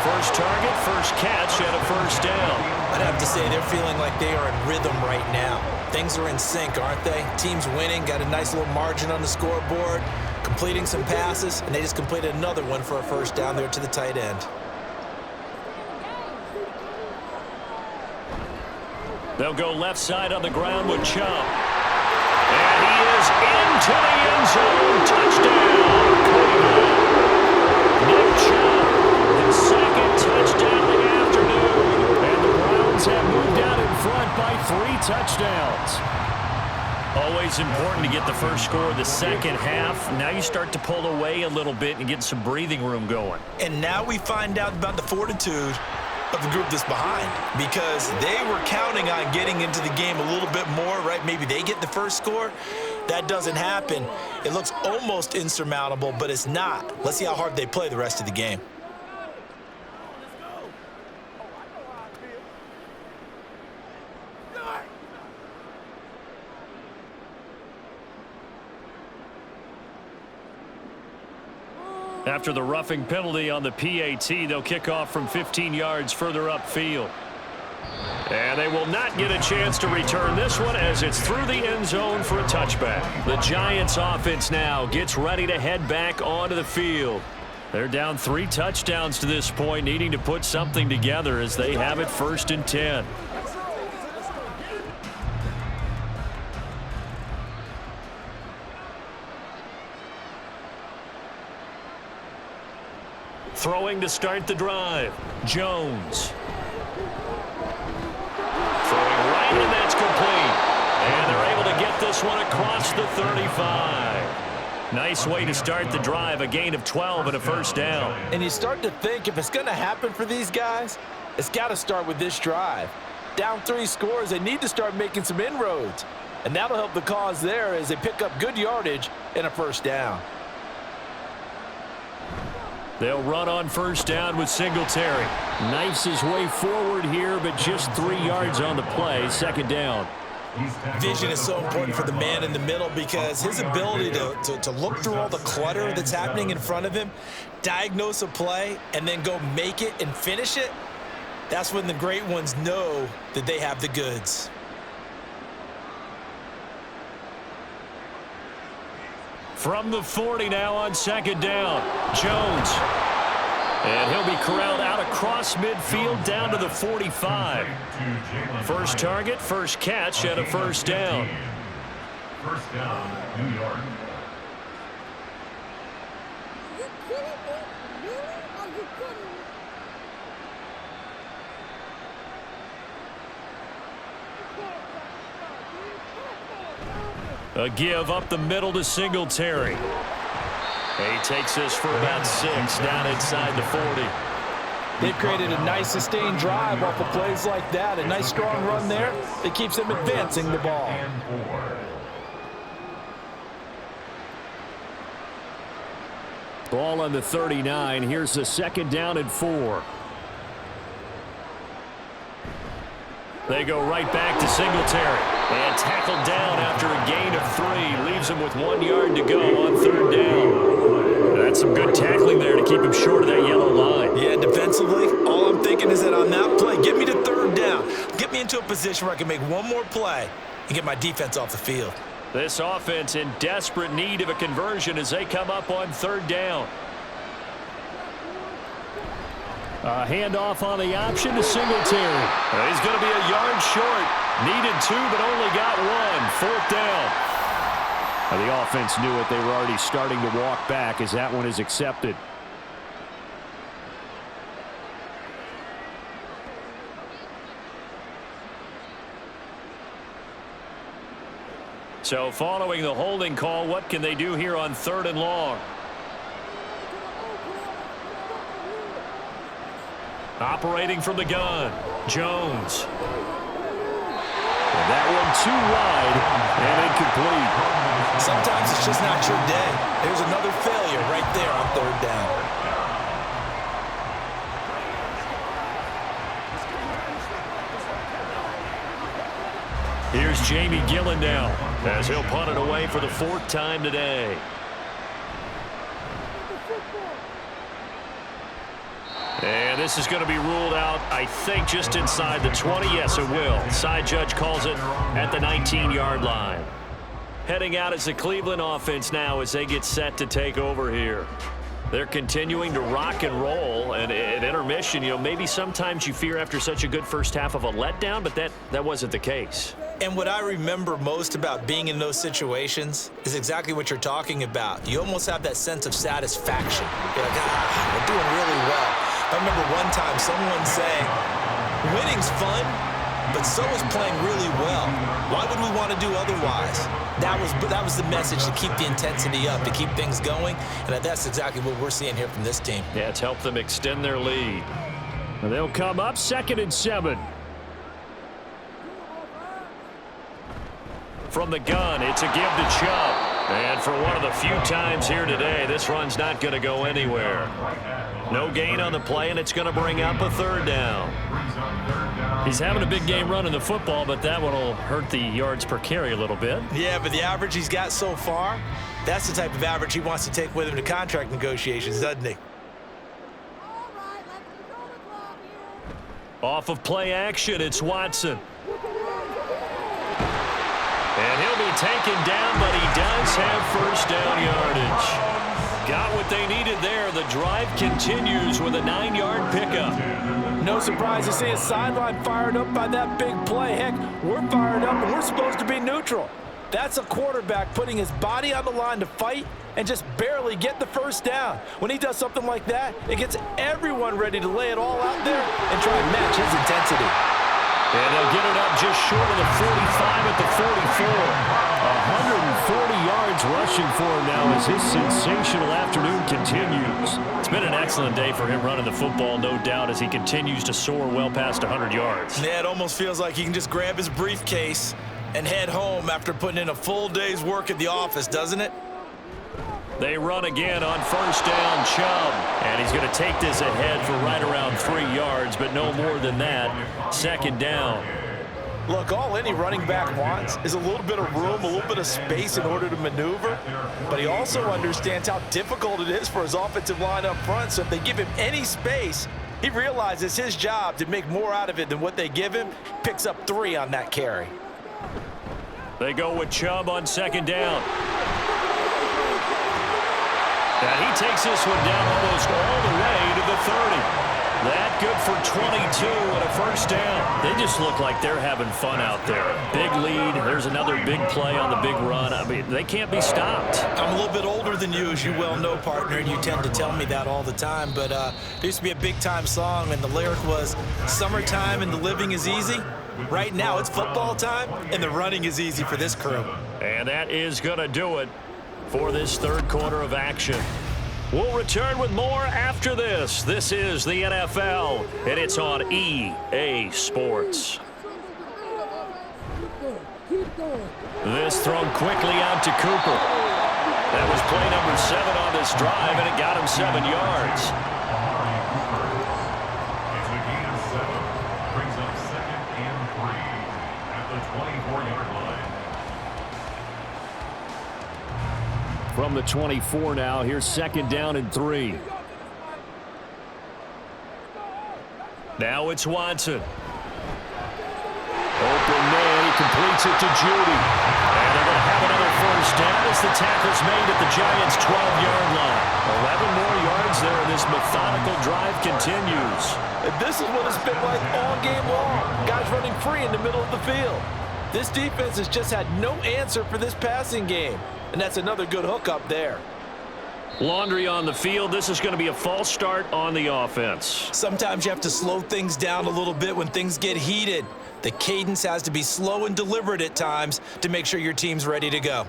First target, first catch, and a first down. I'd have to say they're feeling like they are in rhythm right now. Things are in sync, aren't they? Team's winning, got a nice little margin on the scoreboard, completing some passes, and they just completed another one for a first down there to the tight end. They'll go left side on the ground with Chubb. And he is into the end zone. Touchdown, Cleveland. Nick Chubb, his second touchdown of the afternoon. And the Browns have moved out in front by 3 touchdowns. Always important to get the first score of the second half. Now you start to pull away a little bit and get some breathing room going. And now we find out about the fortitude of the group that's behind, because they were counting on getting into the game a little bit more, right? Maybe they get the first score. That doesn't happen. It looks almost insurmountable, but it's not. Let's see how hard they play the rest of the game. After the roughing penalty on the PAT, they'll kick off from 15 yards further upfield. And they will not get a chance to return this one as it's through the end zone for a touchback. The Giants offense now gets ready to head back onto the field. They're down 3 touchdowns to this point, needing to put something together as they have it 1st and 10. Throwing to start the drive. Jones. Throwing right, and that's complete. And they're able to get this one across the 35. Nice way to start the drive, a gain of 12 and a first down. And you start to think if it's going to happen for these guys, it's got to start with this drive. Down 3 scores, they need to start making some inroads. And that'll help the cause there as they pick up good yardage and a first down. They'll run on first down with Singletary. Knifes his way forward here, but just 3 yards on the play. Second down. Vision is so important for the man in the middle because his ability to look through all the clutter that's happening in front of him, diagnose a play, and then go make it and finish it, that's when the great ones know that they have the goods. From the 40 now on second down. Jones. And he'll be corralled out across midfield down to the 45. First target, first catch, and a first down. First down, New York. Are you kidding me? Really? Are you kidding me? A give up the middle to Singletary. He takes this for about 6 down inside the 40. They've created a nice sustained drive off of plays like that. A nice strong run there that keeps them advancing the ball. Ball on the 39. Here's the second down and 4. They go right back to Singletary. And tackled down after a gain of 3. Leaves him with 1 yard to go on third down. That's some good tackling there to keep him short of that yellow line. Yeah, defensively, all I'm thinking is that on that play, get me to third down. Get me into a position where I can make one more play and get my defense off the field. This offense in desperate need of a conversion as they come up on third down. A handoff on the option to Singletary. He's going to be a yard short. Needed 2, but only got 1. Fourth down. The offense knew it. They were already starting to walk back as that one is accepted. So following the holding call, what can they do here on third and long? Operating from the gun, Jones. And that one too wide and incomplete. Sometimes it's just not your day. There's another failure right there on third down. Here's Jamie Gillen now as he'll punt it away for the 4th time today. And this is going to be ruled out, I think, just inside the 20. Yes, it will. Side judge calls it at the 19-yard line. Heading out is the Cleveland offense now as they get set to take over here. They're continuing to rock and roll, and at intermission, maybe sometimes you fear after such a good first half of a letdown, but that wasn't the case. And what I remember most about being in those situations is exactly what you're talking about. You almost have that sense of satisfaction. You're like, we're doing really well. I remember one time someone saying, winning's fun, but so is playing really well. Why would we want to do otherwise? That was the message, to keep the intensity up, to keep things going, and that's exactly what we're seeing here from this team. Yeah, it's helped them extend their lead. And they'll come up 2nd and 7. From the gun, it's a give to Chubb. And for one of the few times here today, this run's not going to go anywhere. No gain on the play, and it's going to bring up a 3rd down. He's having a big game running the football, but that one will hurt the yards per carry a little bit. Yeah, but the average he's got so far, that's the type of average he wants to take with him to contract negotiations, doesn't he? Off of play action, it's Watson. And he'll be taken down, but he does have first down yardage. Got what they needed there. The drive continues with a 9-yard pickup. No surprise to see his sideline fired up by that big play. Heck, we're fired up and we're supposed to be neutral. That's a quarterback putting his body on the line to fight and just barely get the first down. When he does something like that, it gets everyone ready to lay it all out there and try and match his intensity. And they'll get it up just short of the 45 at the 44. 140 yards rushing for him now as his sensational afternoon continues. It's been an excellent day for him running the football, no doubt, as he continues to soar well past 100 yards. Yeah, it almost feels like he can just grab his briefcase and head home after putting in a full day's work at the office, doesn't it? They run again on first down, Chubb. And he's going to take this ahead for right around 3 yards, but no more than that. 2nd down. Look, all any running back wants is a little bit of room, a little bit of space in order to maneuver. But he also understands how difficult it is for his offensive line up front. So if they give him any space, he realizes his job to make more out of it than what they give him. Picks up 3 on that carry. They go with Chubb on 2nd down. And he takes this one down almost all the way to the 30. That good for 22 and a first down. They just look like they're having fun out there. Big lead. There's another big play on the big run. I mean, they can't be stopped. I'm a little bit older than you, as you well know, partner, and you tend to tell me that all the time. But there used to be a big-time song, and the lyric was, "Summertime and the living is easy." Right now, it's football time, and the running is easy for this crew. And that is going to do it for this 3rd quarter of action. We'll return with more after this. This is the NFL, and it's on EA Sports. This thrown quickly out to Cooper. That was play number 7 on this drive, and it got him 7 yards. It's a gain of 7. Brings up 2nd and 3 at the 24-yard line. From the 24 now, here's 2nd down and 3. Now it's Watson. Open man, he completes it to Judy. And they're going to have another first down as the tackle's made at the Giants' 12-yard line. 11 more yards there, and this methodical drive continues. And this is what it's been like all game long. Guys running free in the middle of the field. This defense has just had no answer for this passing game. And that's another good hook up there. Laundry on the field. This is going to be a false start on the offense. Sometimes you have to slow things down a little bit when things get heated. The cadence has to be slow and deliberate at times to make sure your team's ready to go.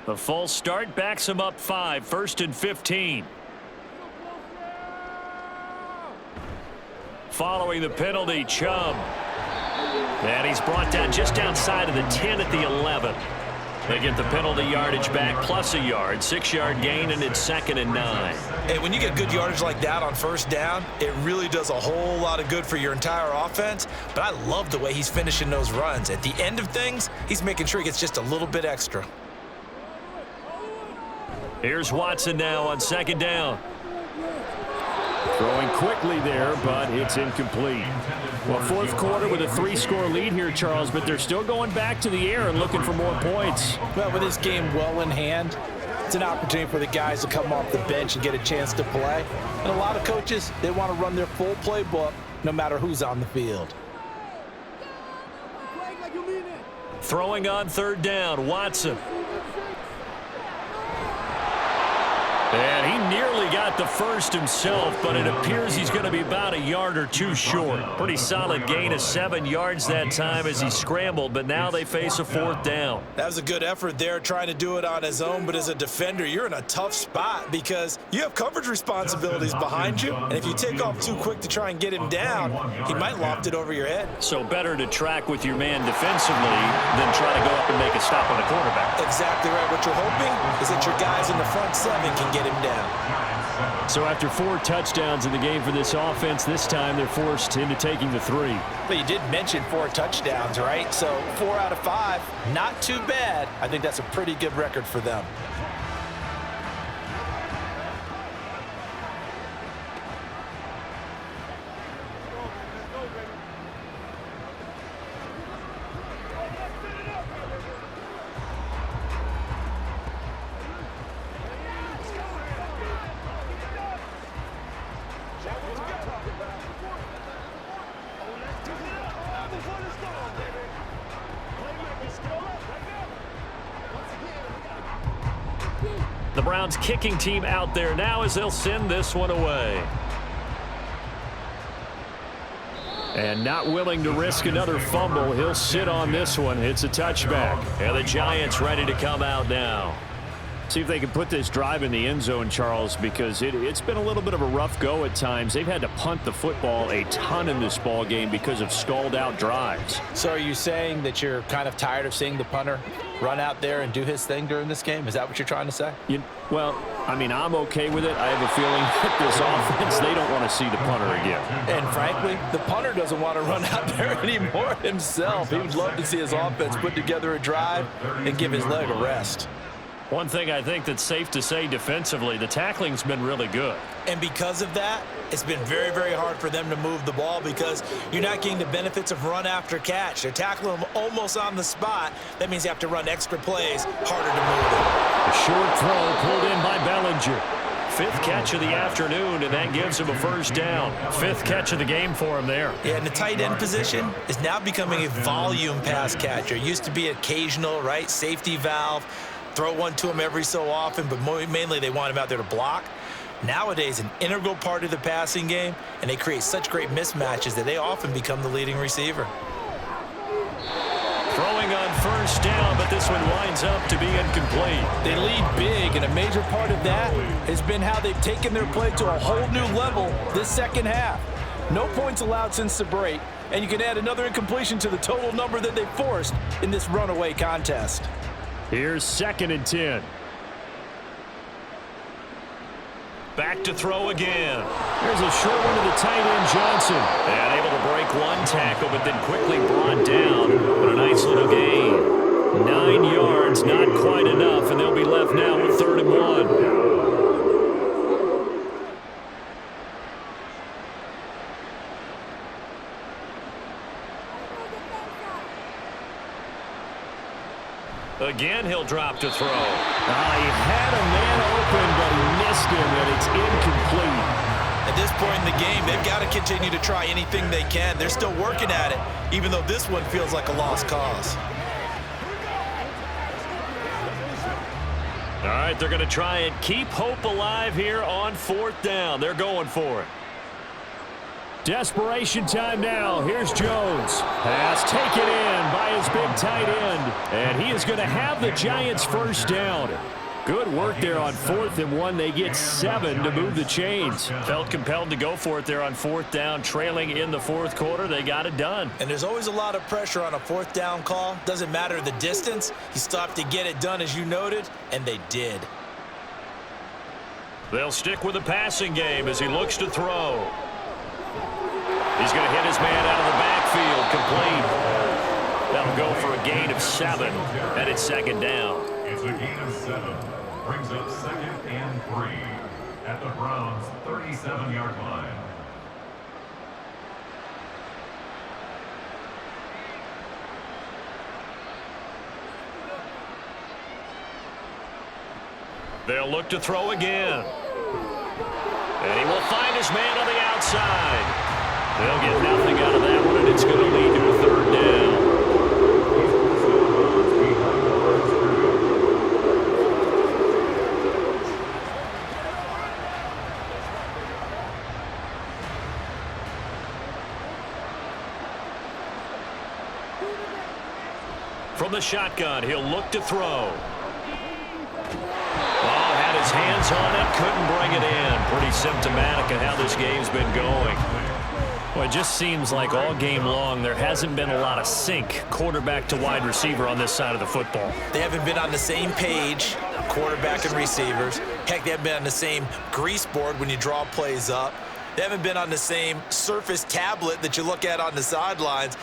The false start backs him up 5. 1st and 15. Following the penalty, Chubb. And he's brought down just outside of the 10 at the 11. They get the penalty yardage back plus a yard. 6-yard gain, and it's 2nd and 9. Hey, when you get good yardage like that on first down, it really does a whole lot of good for your entire offense. But I love the way he's finishing those runs. At the end of things, he's making sure he gets just a little bit extra. Here's Watson now on second down. Throwing quickly there, but it's incomplete. Well, fourth quarter with a 3-score lead here, Charles, but they're still going back to the air and looking for more points. Well, with this game well in hand, it's an opportunity for the guys to come off the bench and get a chance to play. And a lot of coaches, they want to run their full playbook no matter who's on the field. Throwing on third down, Watson. And he nearly got the first himself, but it appears he's going to be about a yard or two short. Pretty solid gain of 7 yards that time as he scrambled, but now they face a fourth down. That was a good effort there trying to do it on his own, but as a defender, you're in a tough spot because you have coverage responsibilities behind you, and if you take off too quick to try and get him down, he might loft it over your head. So better to track with your man defensively than try to go up and make a stop on the quarterback. Exactly right. What you're hoping is that your guys in the front 7 can get him down. So after 4 touchdowns in the game for this offense, this time they're forced into taking the 3. But you did mention 4 touchdowns, right? So 4 out of 5, not too bad. I think that's a pretty good record for them. The Browns kicking team out there now as they'll send this one away. And not willing to risk another fumble, he'll sit on this one. It's a touchback. And the Giants ready to come out now. See if they can put this drive in the end zone, Charles, because it's been a little bit of a rough go at times. They've had to punt the football a ton in this ball game because of stalled-out drives. So are you saying that you're kind of tired of seeing the punter run out there and do his thing during this game? Is that what you're trying to say? Well, I mean, I'm okay with it. I have a feeling that this offense, they don't want to see the punter again. And frankly, the punter doesn't want to run out there anymore himself. He would love to see his offense put together a drive and give his leg a rest. One thing I think that's safe to say defensively, the tackling's been really good. And because of that, it's been very, very hard for them to move the ball because you're not getting the benefits of run after catch. They're tackling them almost on the spot. That means you have to run extra plays, harder to move it. A short throw pulled in by Bellinger. 5th catch of the afternoon, and that gives him a first down. 5th catch of the game for him there. Yeah, and the tight end position is now becoming a volume pass catcher. It used to be occasional, right? Safety valve. Throw one to him every so often, but mainly they want him out there to block. Nowadays, an integral part of the passing game, and they create such great mismatches that they often become the leading receiver. Throwing on first down, but this one winds up to be incomplete. They lead big, and a major part of that has been how they've taken their play to a whole new level this second half. No points allowed since the break, and you can add another incompletion to the total number that they forced in this runaway contest. Here's 2nd and 10. Back to throw again. Here's a short one to the tight end, Johnson. And able to break one tackle, but then quickly brought down. But a nice little gain. 9 yards, not quite enough, and they'll be left now with 3rd and 1. Again, he'll drop to throw. He had a man open, but he missed him, and it's incomplete. At this point in the game, they've got to continue to try anything they can. They're still working at it, even though this one feels like a lost cause. All right, they're going to try and keep hope alive here on 4th down. They're going for it. Desperation time now. Here's Jones. Pass taken in by his big tight end. And he is going to have the Giants first down. Good work there on 4th and 1. They get 7 to move the chains. Felt compelled to go for it there on 4th down, trailing in the 4th quarter. They got it done. And there's always a lot of pressure on a 4th down call. Doesn't matter the distance. You stop to get it done, as you noted, and they did. They'll stick with the passing game as he looks to throw. He's going to hit his man out of the backfield, complete. That'll go for a gain of 7, and it's 2nd down. It's a gain of 7. Brings up 2nd and 3 at the Browns' 37-yard line. They'll look to throw again. And he will find his man on the outside. They'll get nothing out of that one, and it's going to lead to a 3rd down. From the shotgun, he'll look to throw. His hands on it, couldn't bring it in. Pretty symptomatic of how this game's been going. Well, it just seems like all game long there hasn't been a lot of sync quarterback to wide receiver on this side of the football. They haven't been on the same page, quarterback and receivers. Heck, they haven't been on the same grease board when you draw plays up. They haven't been on the same Surface tablet that you look at on the sidelines.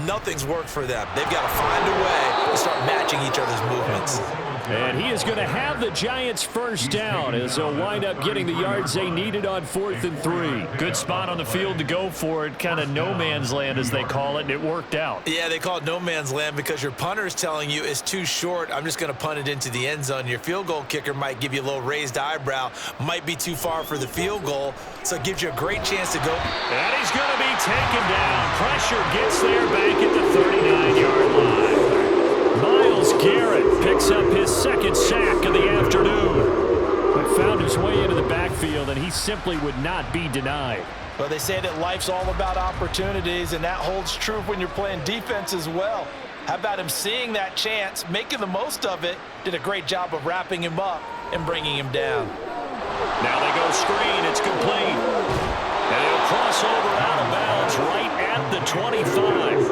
Nothing's worked for them. They've got to find a way to start matching each other's movements. And he is going to have the Giants' 1st down as they'll wind up getting the yards they needed on 4th and 3. Good spot on the field to go for it, kind of no man's land as they call it, and it worked out. Yeah, they call it no man's land because your punter's telling you it's too short. I'm just going to punt it into the end zone. Your field goal kicker might give you a little raised eyebrow, might be too far for the field goal, so it gives you a great chance to go. And he's going to be taken down. Pressure gets there back at the 39-yard line. Myles Garrett picks up his 2nd sack of the afternoon. But found his way into the backfield, and he simply would not be denied. Well, they say that life's all about opportunities, and that holds true when you're playing defense as well. How about him seeing that chance, making the most of it, did a great job of wrapping him up and bringing him down. Now they go screen. It's complete. And he'll cross over out of bounds right at the 25.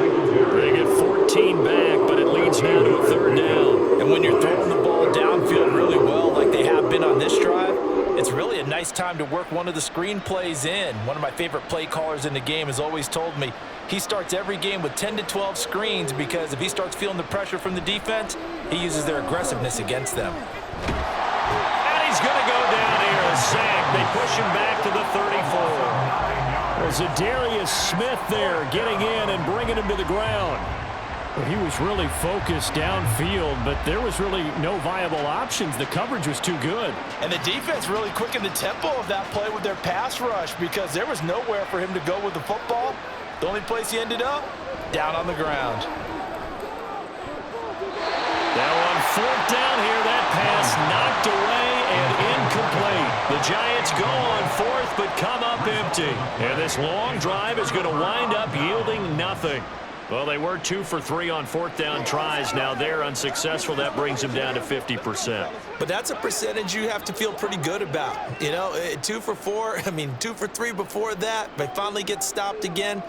They get 14 back, but it leads now to a 3rd down. And when you're throwing the ball downfield really well like they have been on this drive, it's really a nice time to work one of the screen plays in. One of my favorite play callers in the game has always told me he starts every game with 10 to 12 screens because if he starts feeling the pressure from the defense, he uses their aggressiveness against them. And he's going to go down here, a sack. They push him back to the 34. Was Zadarius Smith there getting in and bringing him to the ground. Well, he was really focused downfield, but there was really no viable options. The coverage was too good. And the defense really quickened the tempo of that play with their pass rush because there was nowhere for him to go with the football. The only place he ended up, down on the ground. Now on 4th down here, that pass knocked away and incomplete. The Giants go on 4th but come up empty. And this long drive is going to wind up yielding nothing. Well, they were 2 for 3 on 4th down tries. Now they're unsuccessful. That brings them down to 50%. But that's a percentage you have to feel pretty good about. You know, 2 for 4, 2 for 3 before that. They finally get stopped again.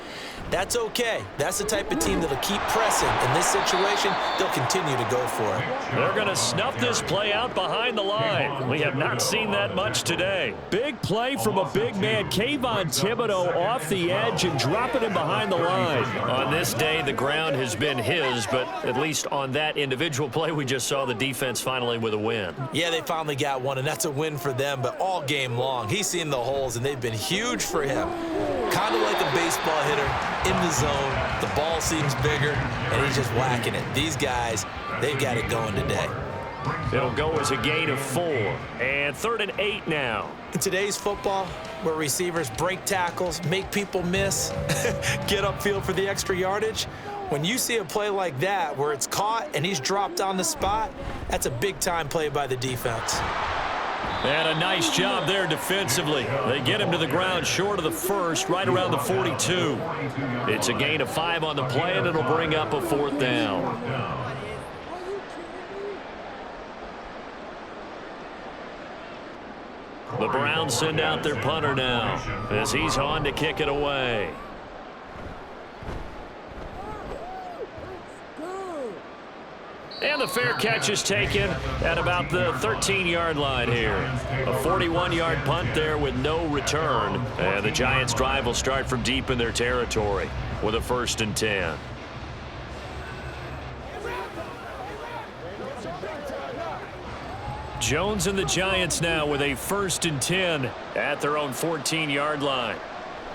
That's okay. That's the type of team that'll keep pressing. In this situation, they'll continue to go for it. They're going to snuff this play out behind the line. We have not seen that much today. Big play from a big man. Kayvon Thibodeau off the edge and dropping him behind the line. On this day, the ground has been his, but at least on that individual play, we just saw the defense finally with a win. Yeah, they finally got one, and that's a win for them, but all game long, he's seen the holes, and they've been huge for him. Kind of like a baseball hitter in the zone. The ball seems bigger, and he's just whacking it. These guys, they've got it going today. It'll go as a gain of 4. And 3rd and 8 now. In today's football, where receivers break tackles, make people miss, get upfield for the extra yardage, when you see a play like that where it's caught and he's dropped on the spot, that's a big-time play by the defense. And a nice job there defensively. They get him to the ground short of the 1st, right around the 42. It's a gain of 5 on the play, and it'll bring up a 4th down. The Browns send out their punter now as he's on to kick it away. And the fair catch is taken at about the 13-yard line here. A 41-yard punt there with no return. And the Giants' drive will start from deep in their territory with a 1st and 10. Jones and the Giants now with a 1st and 10 at their own 14-yard line.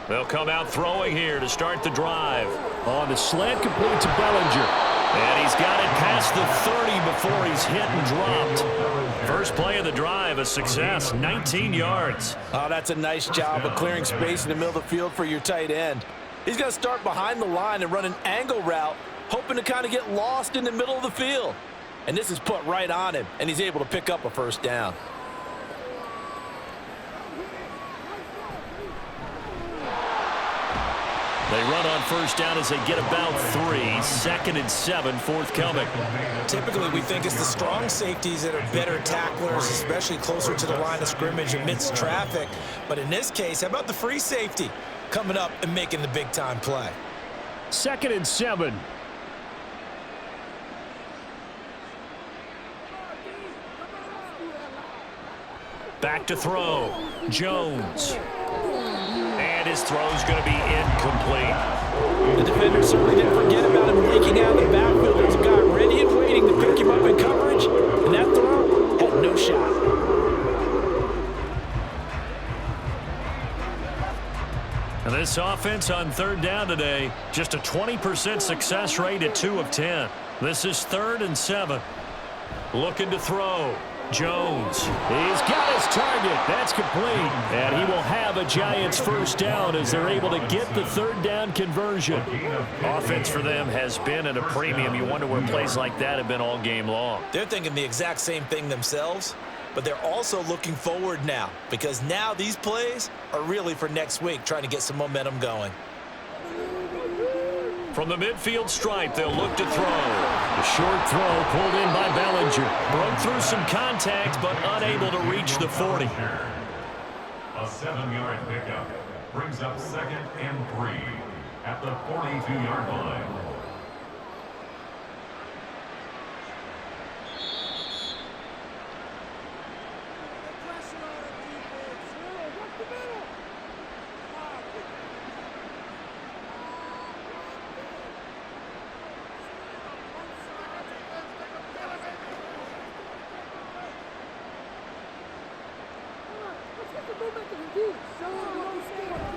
They'll come out throwing here to start the drive. On the slant, complete to Bellinger. And he's got it past the 30 before he's hit and dropped. First play of the drive, a success, 19 yards. Oh, that's a nice job of clearing space in the middle of the field for your tight end. He's going to start behind the line and run an angle route, hoping to kind of get lost in the middle of the field. And this is put right on him, and he's able to pick up a first down. They run on first down as they get about 3. 2nd and 7, forthcoming. Typically, we think it's the strong safeties that are better tacklers, especially closer to the line of scrimmage amidst traffic. But in this case, how about the free safety coming up and making the big-time play? 2nd and 7. Back to throw. Jones. And his throw's going to be incomplete. The defender certainly didn't forget about him leaking out of the backfield. There's a guy ready and waiting to pick him up in coverage, and that throw had no shot. And this offense on 3rd down today, just a 20% success rate at 2 of 10. This is 3rd and 7. Looking to throw. Jones. He's got his target. That's complete. And he will have a Giants first down as they're able to get the 3rd down conversion. Offense for them has been at a premium. You wonder where plays like that have been all game long. They're thinking the exact same thing themselves, but they're also looking forward now because now these plays are really for next week, trying to get some momentum going. From the midfield stripe, they'll look to throw. The short throw pulled in by Bellinger. Broke through some contact, but unable to reach the 40. A 7-yard pickup brings up 2nd and 3 at the 42-yard line.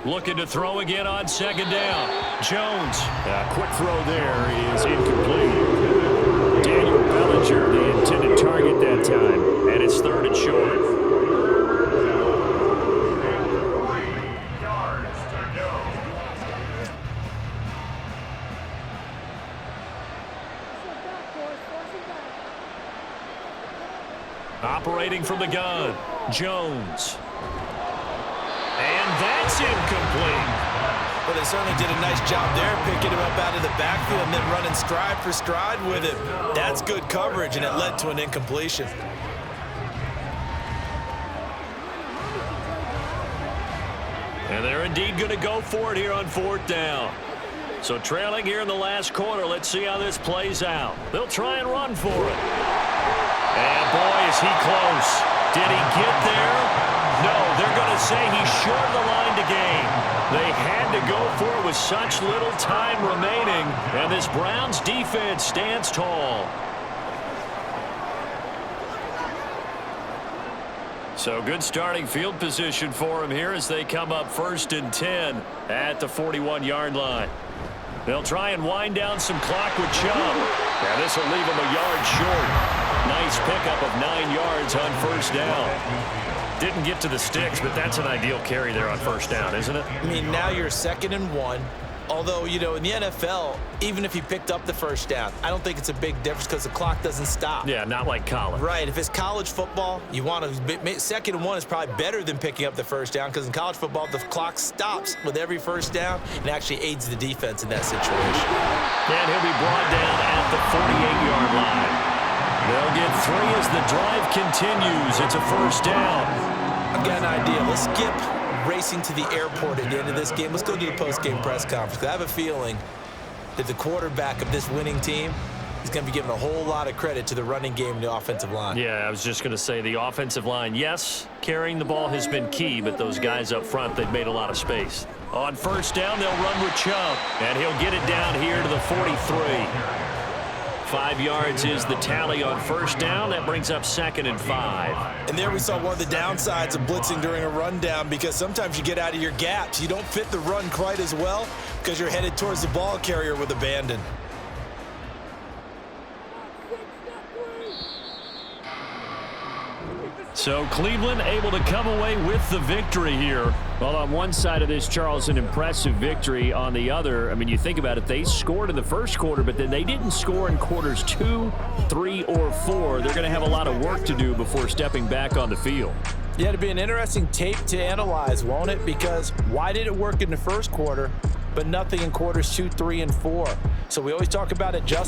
Looking to throw again on 2nd down. Jones. A quick throw there is incomplete. Daniel Bellinger, the intended target that time. And it's 3rd and short. 3 yards to go. Operating from the gun. Jones. And that's incomplete. Well, they certainly did a nice job there, picking him up out of the backfield and then running stride for stride with him. That's good coverage, and it led to an incompletion. And they're indeed going to go for it here on 4th down. So trailing here in the last quarter, let's see how this plays out. They'll try and run for it. And boy, is he close. Did he get there? No, they're going to say he's short of the line to gain. They had to go for it with such little time remaining, and this Browns defense stands tall. So good starting field position for him here as they come up 1st and 10 at the 41-yard line. They'll try and wind down some clock with Chubb. And this will leave him a yard short. Nice pickup of 9 yards on 1st down. Didn't get to the sticks, but that's an ideal carry there on 1st down, isn't it? I mean, now you're 2nd and 1. Although, you know, in the NFL, even if he picked up the 1st down, I don't think it's a big difference because the clock doesn't stop. Yeah, not like college. Right. If it's college football, you want to 2nd and 1 is probably better than picking up the 1st down because in college football, the clock stops with every 1st down and actually aids the defense in that situation. And he'll be brought down at the 48-yard line. They'll get 3 as the drive continues. It's a 1st down. I've got an idea. Let's skip racing to the airport at the end of this game. Let's go to the post-game press conference. I have a feeling that the quarterback of this winning team is going to be given a whole lot of credit to the running game and the offensive line. Yeah, I was just going to say the offensive line, yes, carrying the ball has been key, but those guys up front, they've made a lot of space. On 1st down, they'll run with Chubb, and he'll get it down here to the 43. 5 yards is the tally on first down. That brings up 2nd and 5. And there we saw one of the downsides of blitzing during a rundown, because sometimes you get out of your gaps. You don't fit the run quite as well because you're headed towards the ball carrier with abandon. So Cleveland able to come away with the victory here. Well, on one side of this, Charles, an impressive victory. On the other, I mean, you think about it, they scored in the first quarter, but then they didn't score in quarters 2, 3, or 4. They're going to have a lot of work to do before stepping back on the field. Yeah, it'll be an interesting tape to analyze, won't it? Because why did it work in the first quarter, but nothing in quarters 2, 3, and 4? So we always talk about adjustments.